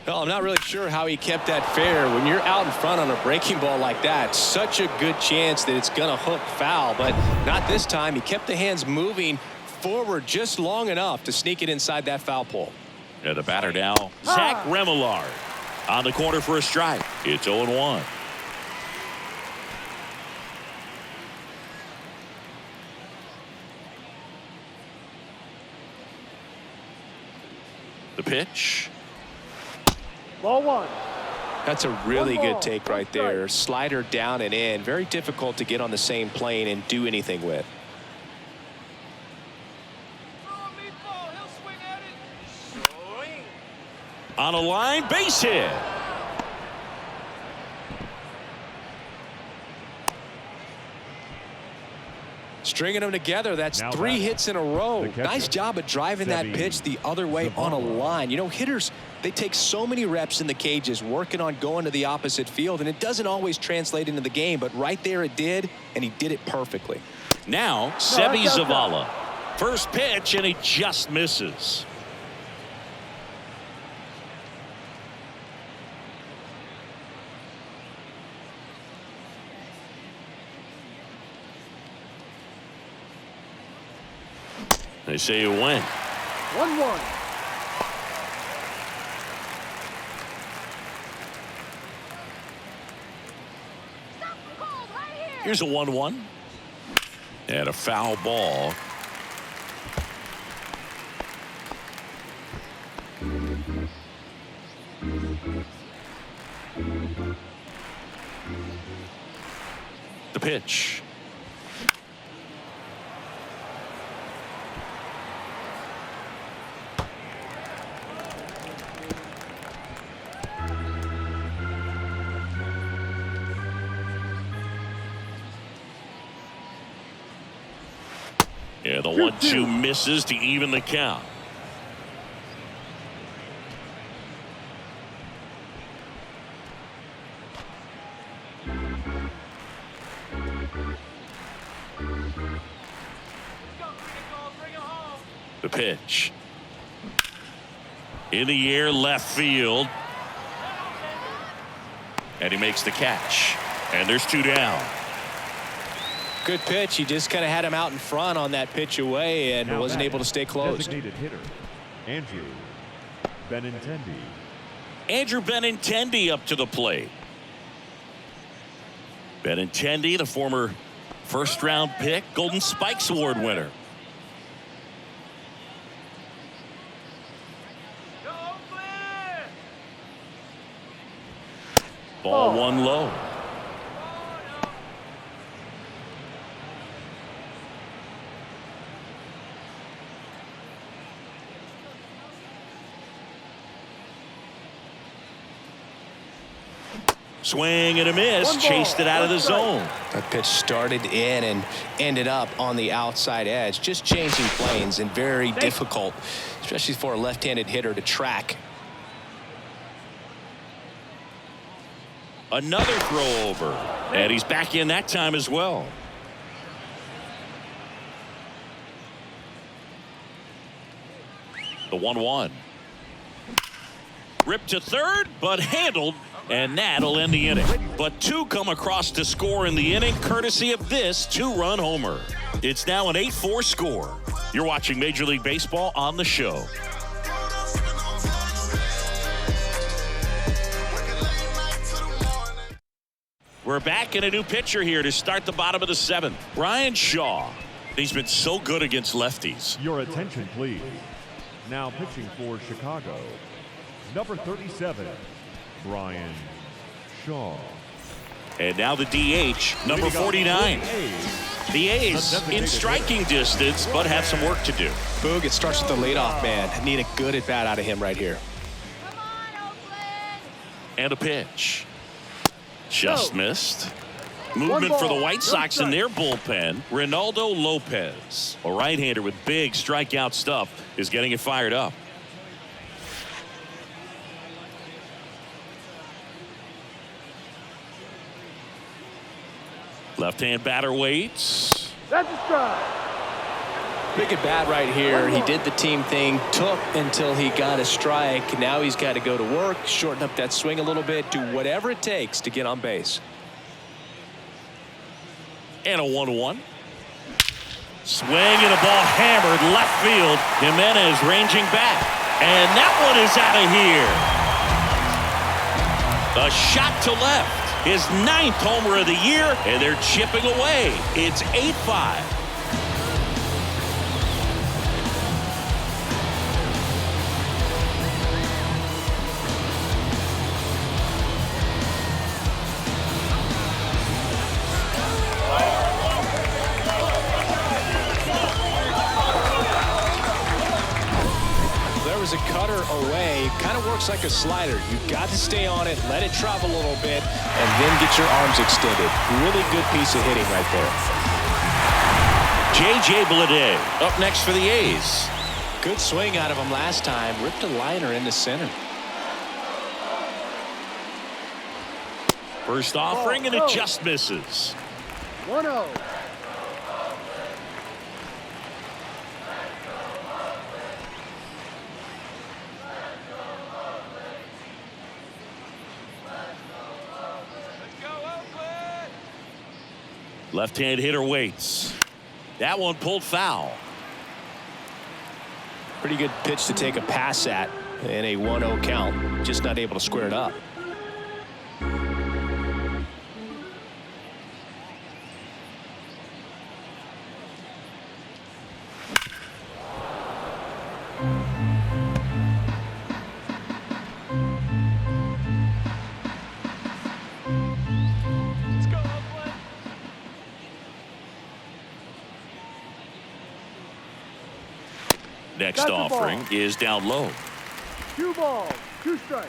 Well, I'm not really sure how he kept that fair. When you're out in front on a breaking ball like that, such a good chance that it's going to hook foul, but not this time. He kept the hands moving forward just long enough to sneak it inside that foul pole. And the batter now, Zach Remillard on the corner for a strike. It's 0-1. The pitch. Ball 1. That's a really good take right there. Slider down and in. Very difficult to get on the same plane and do anything with. On a line, base hit. Stringing them together, that's Now 3 back. hits in a row. The catcher, Nice job of driving that pitch the other way on a line. You know, hitters, they take so many reps in the cages working on going to the opposite field, and it doesn't always translate into the game, but right there it did, and he did it perfectly. Now, Sebi Zavala. First pitch, and he just misses. They say you win. 1-1. Here's a 1-1. And a foul ball. The pitch. Yeah, the 1-2 misses to even the count. The pitch. In the air, left field. And he makes the catch. And there's 2 down. Good pitch. He just kind of had him out in front on that pitch away and Now wasn't able to stay close. Designated hitter, Andrew Benintendi. Andrew Benintendi up to the plate. Benintendi, the former first-round pick, Golden Spikes Award winner. Go Oakland! Ball 1 low. Swing and a miss. Chased it out of the zone. That pitch started in and ended up on the outside edge. Just changing planes and very difficult, especially for a left-handed hitter to track. Another throw over. And he's back in that time as well. The 1-1. Ripped to third, but handled, and that'll end the inning. But 2 come across to score in the inning, courtesy of this 2-run homer. It's now an 8-4 score. You're watching Major League Baseball on the show. We're back in a new pitcher here to start the bottom of the 7th. Brian Shaw. He's been so good against lefties. Your attention, please. Now pitching for Chicago, number 37, Brian Shaw. And now the DH, number 49. The A's in striking distance, but have some work to do. Boog, it starts with the leadoff man. Need a good at-bat out of him right here. Come on, Oakland! And a pitch. Just missed. Movement for the White Sox in their bullpen. Reynaldo Lopez, a right-hander with big strikeout stuff, is getting it fired up. Left-hand batter waits. That's a strike. Big at bat right here. He did the team thing, took until he got a strike. Now he's got to go to work, shorten up that swing a little bit, do whatever it takes to get on base. And a 1-1. Swing and a ball hammered left field. Jimenez ranging back. And that one is out of here. A shot to left. His 9th homer of the year, and they're chipping away. It's 8-5. A cutter away, kind of works like a slider. You've got to stay on it, let it travel a little bit, and then get your arms extended. Really good piece of hitting right there. J.J. Bleday up next for the A's. Good swing out of him last time. Ripped a liner in the center. First offering, and it just misses. 1-0. Left-hand hitter waits. That one pulled foul. Pretty good pitch to take a pass at in a 1-0 count. Just not able to square it up. Let's go, Oakland. Next Got the offering ball. is down low. 2 balls, 2 strikes.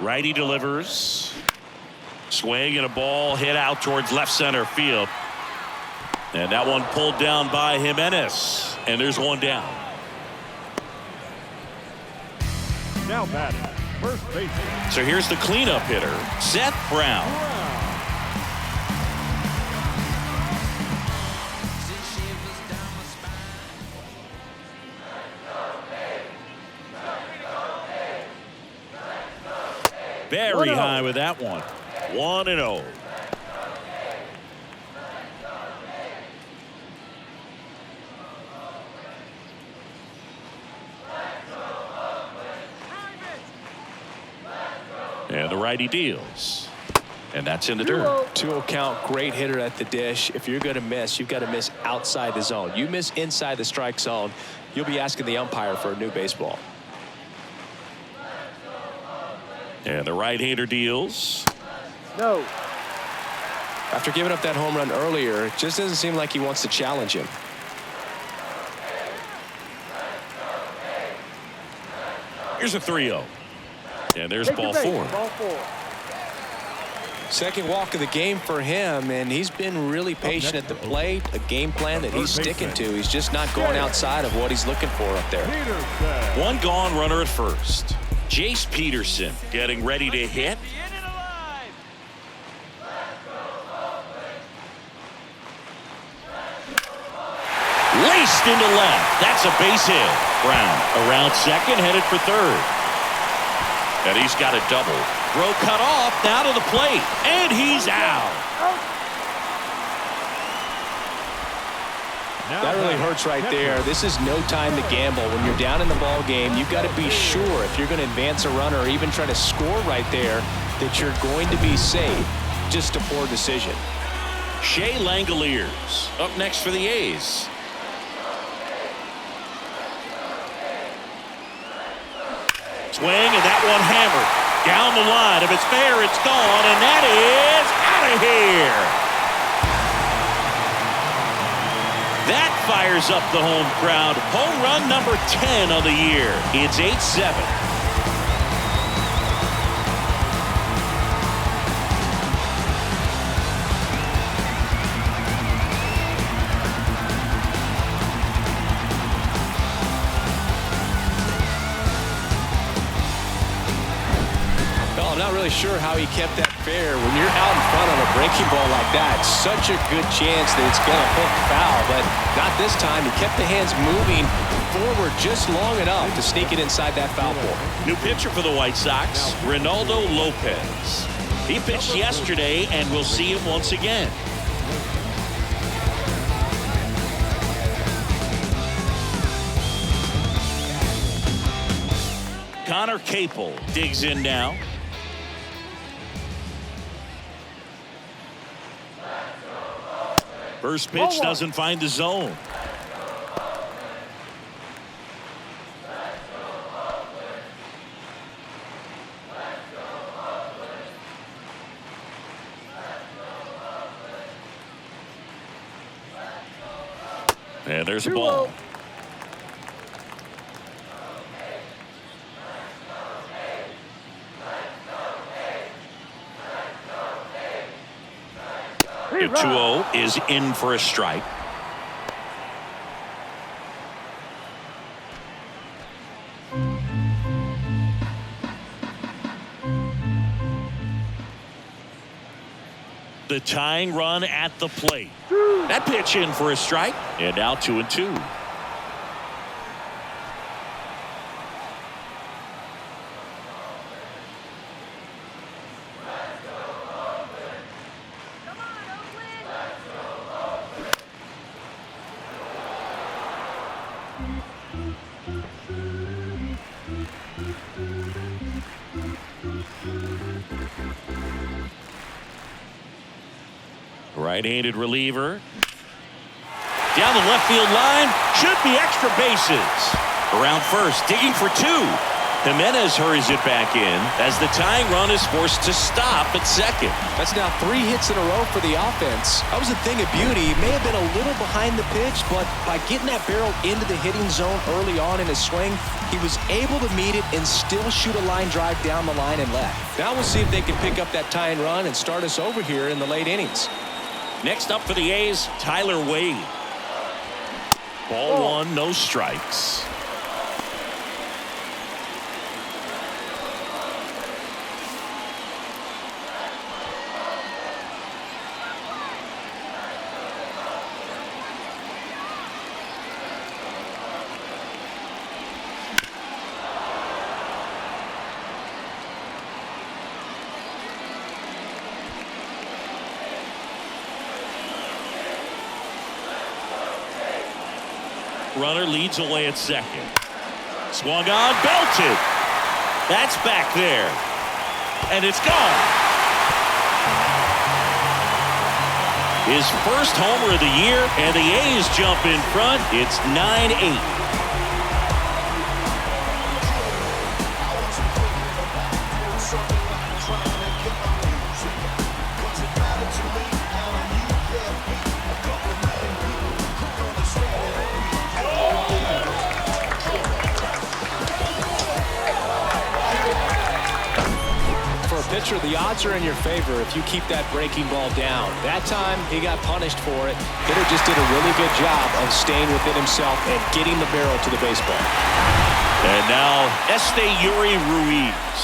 Righty delivers. Swing and a ball hit out towards left center field. And that one pulled down by Jimenez. And there's one down. Now batting, first baseman. So here's the cleanup hitter, Seth Brown. Very 1-0. high with that one. 1-0. And the righty deals. And that's in the dirt. 2-0 count, great hitter at the dish. If you're going to miss, you've got to miss outside the zone. You miss inside the strike zone, you'll be asking the umpire for a new baseball. And the right-hander deals. No. After giving up that home run earlier, it just doesn't seem like he wants to challenge him. Here's a 3-0. And there's Take ball your base. 4. Ball 4. Second walk of the game for him, and he's been really patient at the plate. A game plan that he's sticking to. He's just not going outside of what he's looking for up there. Peterson. One gone, runner at first. Jace Peterson getting ready to hit. The inning alive. Laced into left. That's a base hit. Brown around second, headed for third. And he's got a double. Throw cut off, now to the plate. And he's out. Now That really batting, hurts right catcher. there. This is no time to gamble. When you're down in the ball game, you've got to be sure if you're going to advance a runner or even try to score right there that you're going to be safe. Just a poor decision. Shea Langoliers up next for the A's. Swing, and that one hammered down the line. If it's fair, it's gone, and that is out of here. That fires up the home crowd. Home run number 10 of the year. It's 8-7. Well, I'm not really sure how he kept that fair. When you're out in front on a breaking ball like that, such a good chance that it's going to hook foul, but not this time. He kept the hands moving forward just long enough to sneak it inside that foul pole. New pitcher for the White Sox, Ronaldo Lopez. He pitched yesterday, and we'll see him once again. Connor Capel digs in now. First pitch doesn't find the zone. And there's a ball. The 2-0 is in for a strike. The tying run at the plate. That pitch in for a strike. And now 2-2. Right-handed reliever. Down the left field line. Should be extra bases. Around first, digging for two. Jimenez hurries it back in as the tying run is forced to stop at second. That's now 3 hits in a row for the offense. That was a thing of beauty. He may have been a little behind the pitch, but by getting that barrel into the hitting zone early on in his swing, he was able to meet it and still shoot a line drive down the line and left. Now we'll see if they can pick up that tying run and start us over here in the late innings. Next up for the A's, Tyler Wade. Ball one, no strikes. Runner leads away at second. Swung on, belted. That's back there. And it's gone. His first homer of the year, and the A's jump in front. It's 9-8. Pitcher, the odds are in your favor if you keep that breaking ball down. That time, he got punished for it. Hitter just did a really good job of staying within himself and getting the barrel to the baseball. And now, Yuri Ruiz.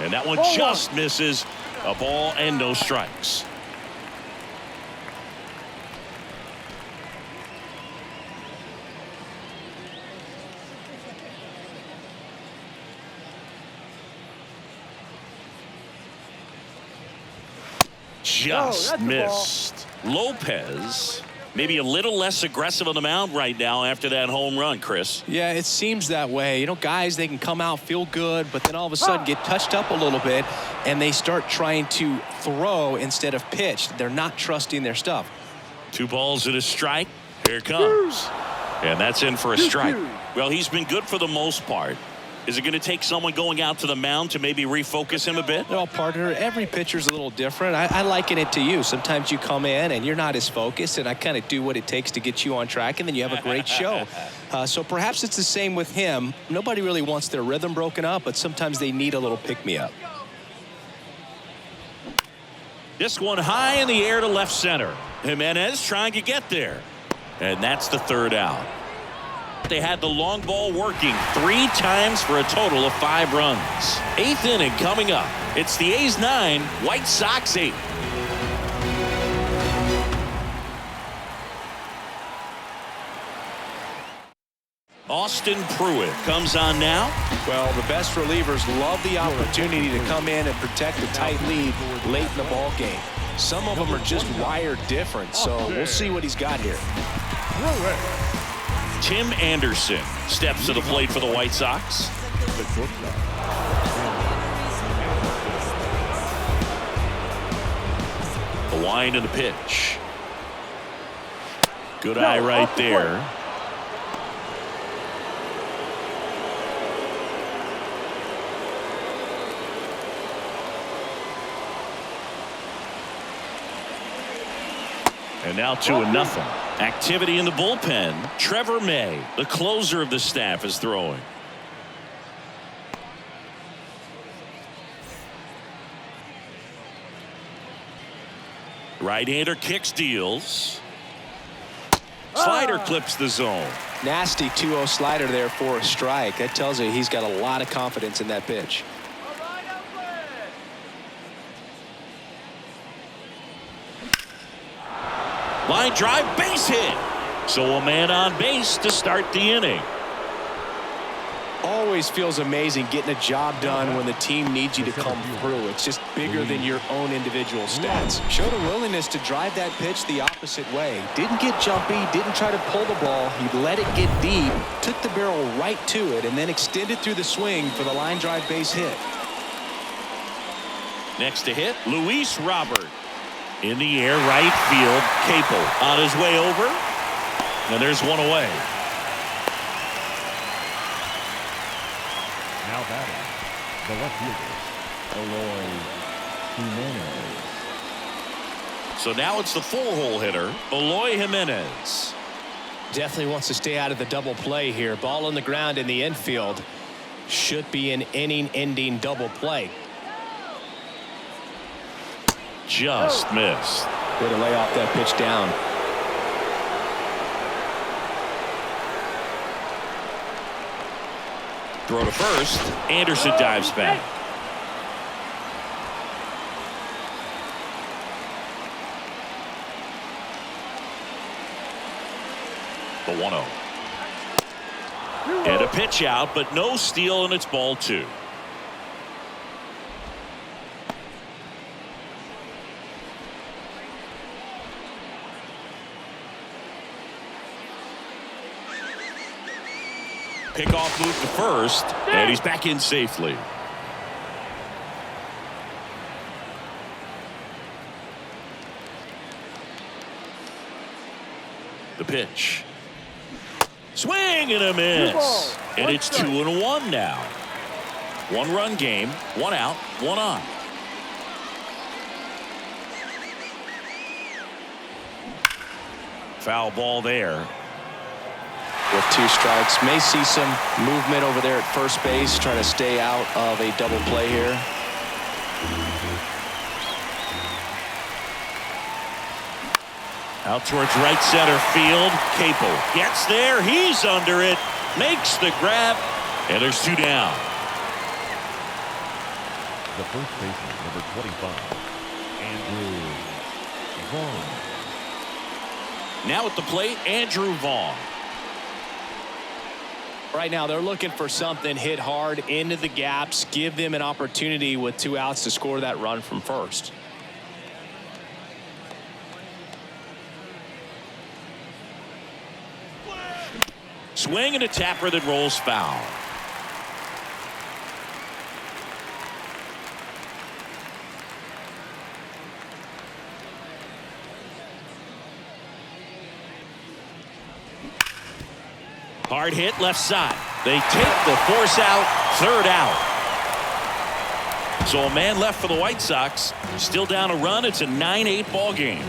And that one just misses. A ball and no strikes. Just missed. Lopez maybe a little less aggressive on the mound right now after that home run, Chris. Yeah, it seems that way. You know, guys, they can come out, feel good, but then all of a sudden get touched up a little bit, and they start trying to throw instead of pitch. They're not trusting their stuff. 2 balls and a strike. Here it comes. And that's in for a strike. Well, he's been good for the most part. Is it going to take someone going out to the mound to maybe refocus him a bit? Well, partner, every pitcher's a little different. I liken it to you. Sometimes you come in and you're not as focused, and I kind of do what it takes to get you on track, and then you have a great show. So perhaps it's the same with him. Nobody really wants their rhythm broken up, but sometimes they need a little pick-me-up. This one high in the air to left center. Jimenez trying to get there. And that's the 3rd out. They had the long ball working 3 times for a total of 5 runs. 8th inning coming up. It's the A's 9, White Sox 8. Austin Pruitt comes on now. Well, the best relievers love the opportunity to come in and protect a tight lead late in the ball game. Some of them are just wired different, so we'll see what he's got here. Tim Anderson steps to the plate for the White Sox. The wind and the pitch. Good eye right there. And now 2-0. Activity in the bullpen. Trevor May, the closer of the staff, is throwing. Right-hander kicks, deals. Slider clips the zone. Nasty 2-0 slider there for a strike. That tells you he's got a lot of confidence in that pitch. Line drive, base hit. So a man on base to start the inning. Always feels amazing getting a job done when the team needs you to come through. It's just bigger than your own individual stats. Showed a willingness to drive that pitch the opposite way. Didn't get jumpy, didn't try to pull the ball. He let it get deep, took the barrel right to it, and then extended through the swing for the line drive base hit. Next to hit, Luis Robert. In the air, right field, Capel on his way over. And there's one away. Now batting, the left fielder, Eloy Jimenez. So now it's the full-hole hitter, Eloy Jimenez. Definitely wants to stay out of the double play here. Ball on the ground in the infield. Should be an inning-ending double play. Just missed. Way to lay off that pitch down. Throw to first. Anderson dives back. The 1-0. And a pitch out, but no steal, and it's ball 2. Pickoff move to first, and he's back in safely. The pitch. Swing and a miss. And it's 2-1 now. 1-run game, 1 out, 1 on. Foul ball there. With 2 strikes, may see some movement over there at first base, trying to stay out of a double play here. Out towards right center field. Capel gets there. He's under it. Makes the grab. And there's 2 down. The first baseman, number 25, Andrew Vaughn. Now at the plate, Andrew Vaughn. Right now, they're looking for something hit hard into the gaps, give them an opportunity with 2 outs to score that run from first. Swing and a tapper that rolls foul. Hard hit left side. They take the force out, 3rd out. So a man left for the White Sox. Still down a run. It's a 9-8 ball game.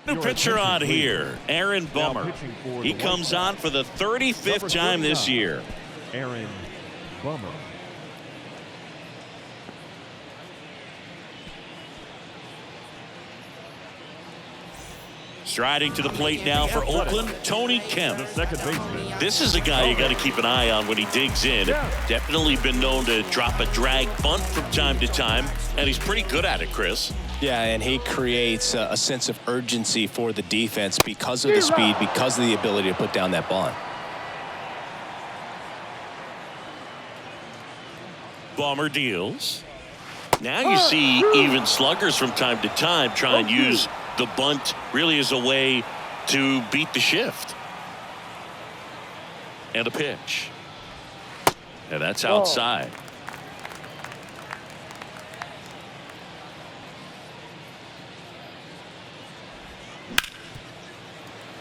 New pitcher on here, Aaron Bummer. He comes on for the 35th time this year. Aaron Bummer. Striding to the plate now for Oakland, Tony Kemp. The second baseman. This is a guy you got to keep an eye on when he digs in. Definitely been known to drop a drag bunt from time to time, and he's pretty good at it, Chris. Yeah, and he creates a sense of urgency for the defense because of the speed, because of the ability to put down that bunt. Bummer deals. Now you see even sluggers from time to time try and use the bunt really as a way to beat the shift. And a pitch. And that's outside.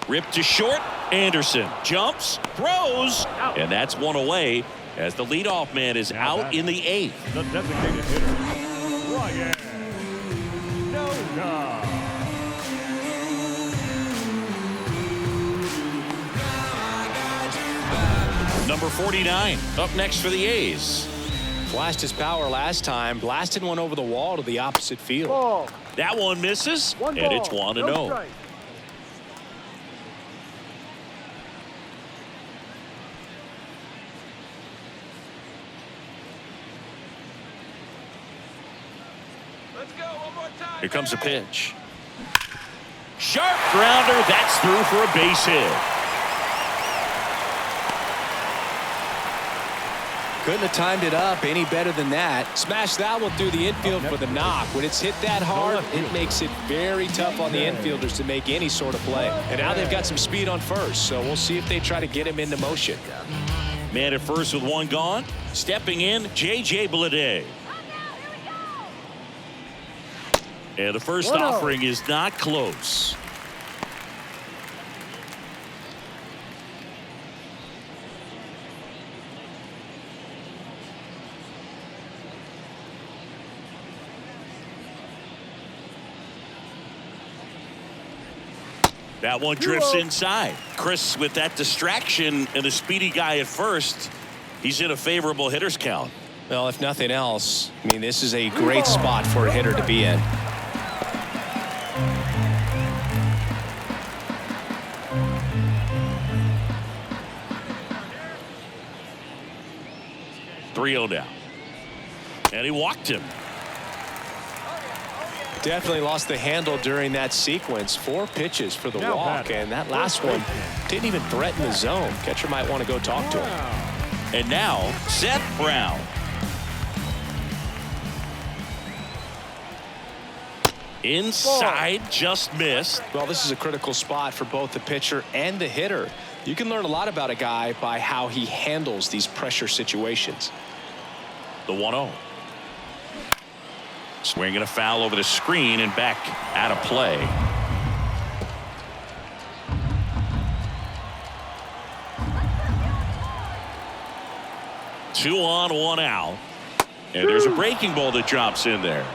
Ripped to short. Anderson jumps, throws, and that's 1 away as the leadoff man is out in the 8th. The designated hitter, Ryan Noga. Number 49 up next for the A's. Flashed his power last time, blasted one over the wall to the opposite field. Ball. That one misses, and it's 1-0. No strike. Here comes a pitch. Sharp grounder. That's through for a base hit. Couldn't have timed it up any better than that. Smash that one through the infield for the knock. When it's hit that hard, it makes it very tough on the infielders to make any sort of play. And now they've got some speed on first, so we'll see if they try to get him into motion. Man at first with one gone. Stepping in, J.J. Bleday. And the first offering is not close. That one drifts inside. Chris, with that distraction and a speedy guy at first, he's in a favorable hitter's count. Well, if nothing else, I mean, this is a great spot for a hitter to be in. .3-0 now. And he walked him. Definitely lost the handle during that sequence. 4 pitches for the walk, and that last one didn't even threaten the zone. Catcher might want to go talk to him. And now, Seth Brown. Inside, just missed. Well, this is a critical spot for both the pitcher and the hitter. You can learn a lot about a guy by how he handles these pressure situations. The 1-0. Swinging a foul over the screen and back out of play. Two on, one out. And there's a breaking ball that drops in there.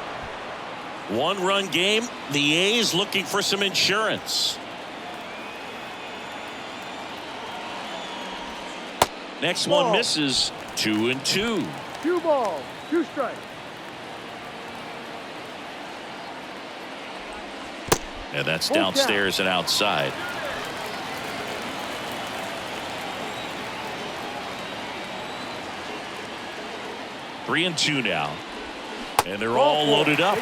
1-run game. The A's looking for some insurance. Next one misses. 2-2. 2 balls, 2 strikes. And that's downstairs and outside. Three and 2 now. And they're all loaded up.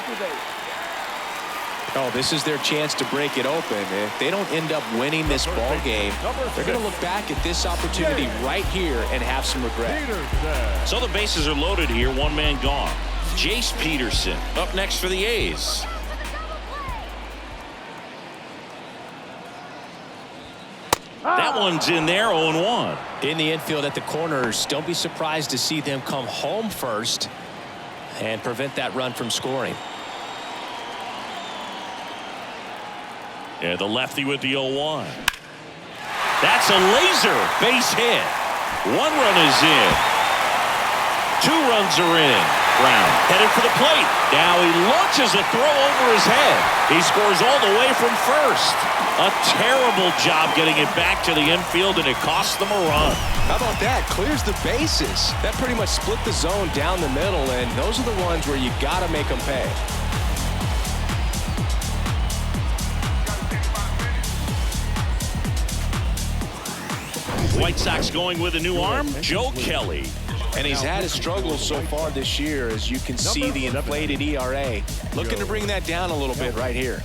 Oh, this is their chance to break it open. If they don't end up winning this ball game, they're going to look back at this opportunity right here and have some regret. So the bases are loaded here. 1 man gone. Jace Peterson up next for the A's. That one's in there, 0-1. In the infield at the corners, don't be surprised to see them come home first and prevent that run from scoring. And the lefty with the 0-1. That's a laser base hit. 1 run is in. 2 runs are in. Brown headed for the plate. Now he launches a throw over his head. He scores all the way from first. A terrible job getting it back to the infield, and it cost them a run. How about that? Clears the bases. That pretty much split the zone down the middle, and those are the ones where you got to make them pay. White Sox going with a new arm, Joe Kelly. And he's had his struggles so far this year, as you can see the inflated ERA. Looking to bring that down a little bit right here.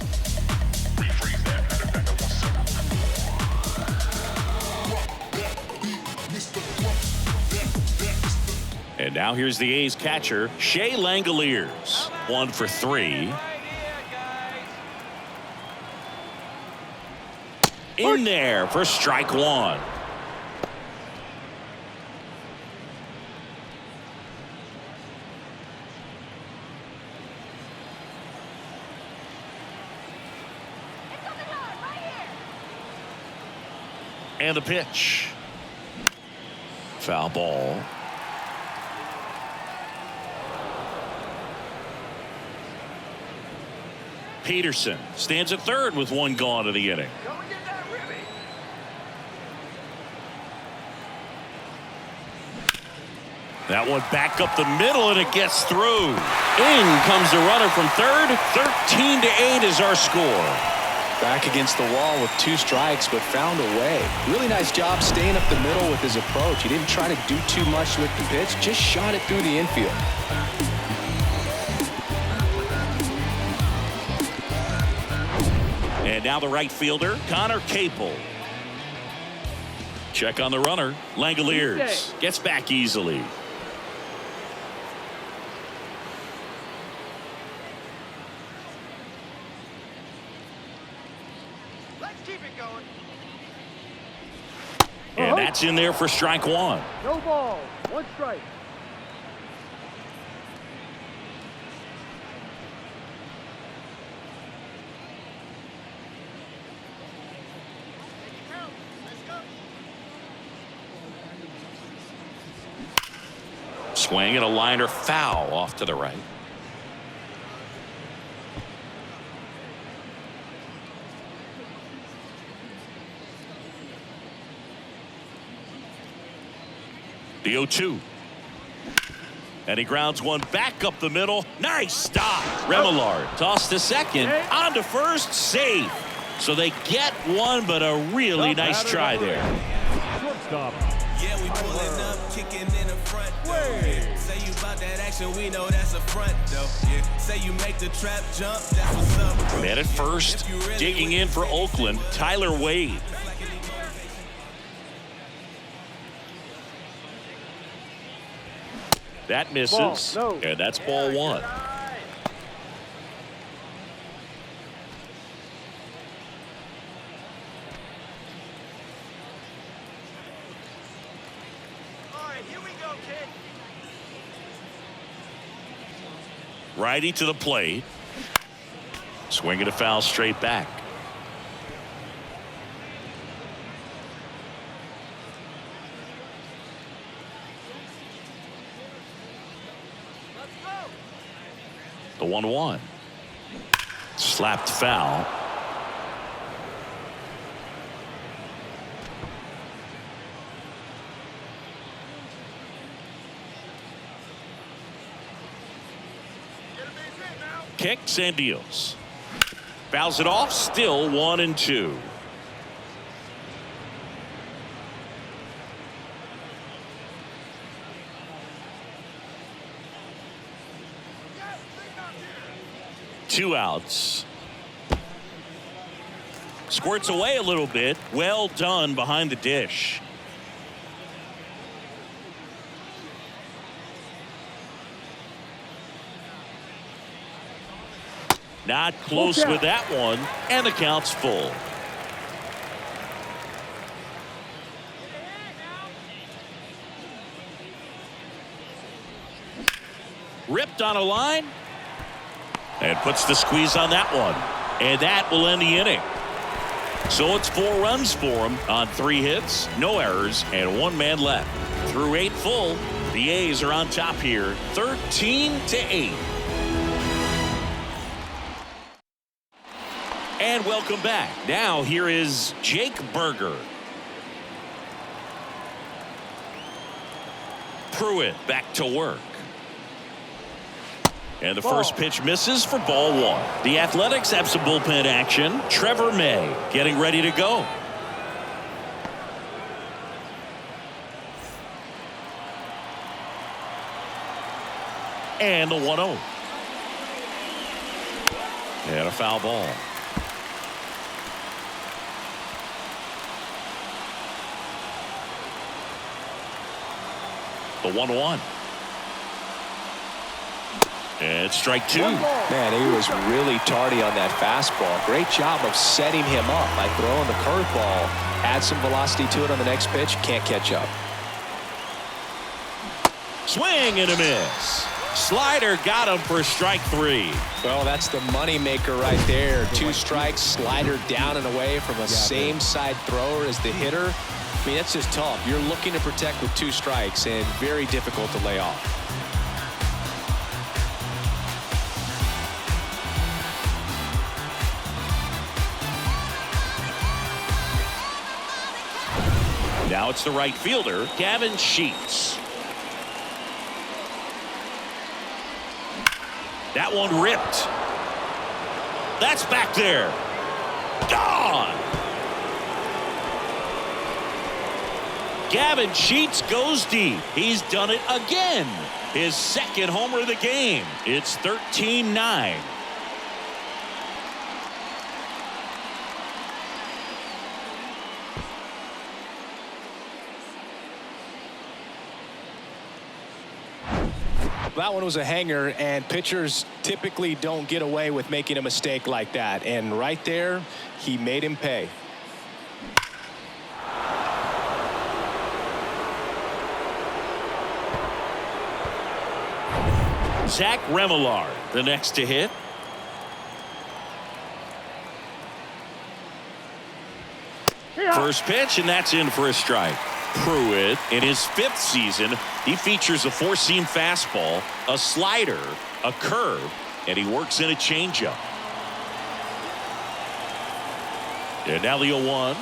And now here's the A's catcher, Shea Langoliers. 1 for 3. In there for strike 1. And the pitch. Foul ball. Peterson stands at third with 1 gone in the inning. That one back up the middle, and it gets through. In comes the runner from third. 13-8 is our score. Back against the wall with 2 strikes, but found a way. Really nice job staying up the middle with his approach. He didn't try to do too much with the pitch, just shot it through the infield. And now the right fielder, Connor Capel. Check on the runner. Langoliers gets back easily. Let's keep it going. And that's in there for strike one. No ball. One strike. Swing and a liner foul off to the right. The 0-2. And he grounds one back up the middle. Nice stop. Remillard tossed to second. On to first. Safe. So they get one, but a really nice try there. Shortstop. Yeah, we pulling up, kicking in the front door. Yeah. Say you about that action, we know that's a front though. Yeah. Say you make the trap jump, that's what's up, bro. Man at first, digging in for Oakland, Tyler Wade. That misses, Ball, no. and that's ball one. All right, here we go, kid. Righty to the plate. Swinging a foul straight back. The 1-1. Slapped foul. Kicks and deals. Fouls it off. Still 1-2. Two outs. Squirts away a little bit. Well done behind the dish. Not close with that one, and the count's full. Ripped on a line. And puts the squeeze on that one. And that will end the inning. So it's 4 runs for him on 3 hits, no errors, and 1 man left. Through 8 full, the A's are on top here, 13-8. And welcome back. Now here is Jake Berger. Pruitt back to work. And the first pitch misses for ball 1. The Athletics have some bullpen action. Trevor May getting ready to go. And the 1-0. And a foul ball. The 1-1. And strike 2. Man, he was really tardy on that fastball. Great job of setting him up by throwing the curveball. Add some velocity to it on the next pitch. Can't catch up. Swing and a miss. Slider got him for strike 3. Well, that's the money maker right there. 2 strikes, slider down and away from a same side thrower as the hitter. I mean, that's just tough. You're looking to protect with 2 strikes and very difficult to lay off. Now it's the right fielder, Gavin Sheets. That one ripped. That's back there. Gone. Gavin Sheets goes deep. He's done it again. His 2nd homer of the game. It's 13-9. That one was a hanger, and pitchers typically don't get away with making a mistake like that. And right there, he made him pay. Zach Remillard, the next to hit. First pitch, and that's in for a strike. Pruitt, in his 5th season, he features a four-seam fastball, a slider, a curve, and he works in a changeup. And now the 0-1.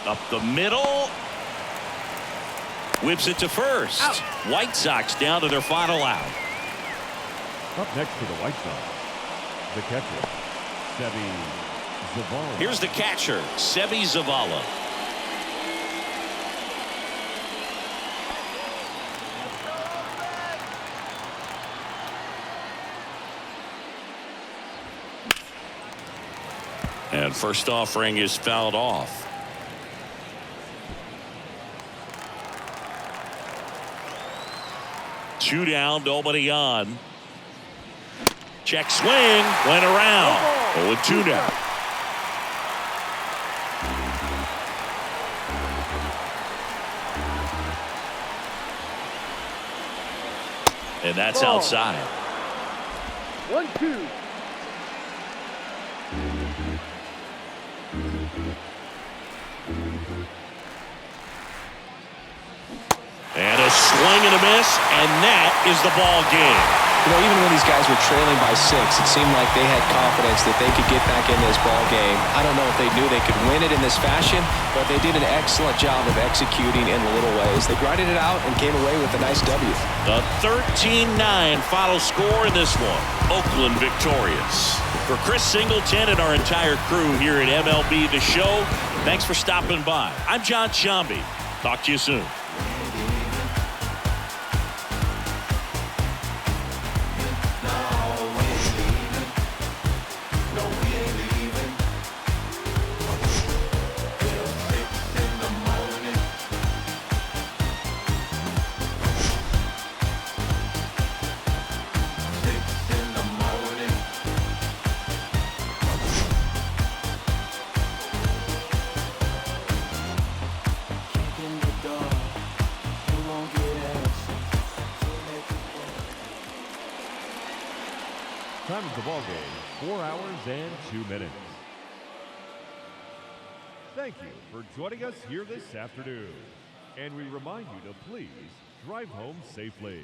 Up the middle. Whips it to first. Out. White Sox down to their final out. Up next for the White Sox, the catcher, Sevi Zavala. Here's the catcher, Sevi Zavala. And first offering is fouled off. Two down, nobody on. Check swing, went around. 0-2 now. And that's outside. 1-2. And a swing and a miss, and that is the ball game. You know, even when these guys were trailing by 6, it seemed like they had confidence that they could get back in this ball game. I don't know if they knew they could win it in this fashion, but they did an excellent job of executing in the little ways. They grinded it out and came away with a nice W. The 13-9 final score in this one. Oakland victorious. For Chris Singleton and our entire crew here at MLB The Show, thanks for stopping by. I'm John Shambi. Talk to you soon. Time of the ball game, 4 hours and 2 minutes. Thank you for joining us here this afternoon. And we remind you to please drive home safely.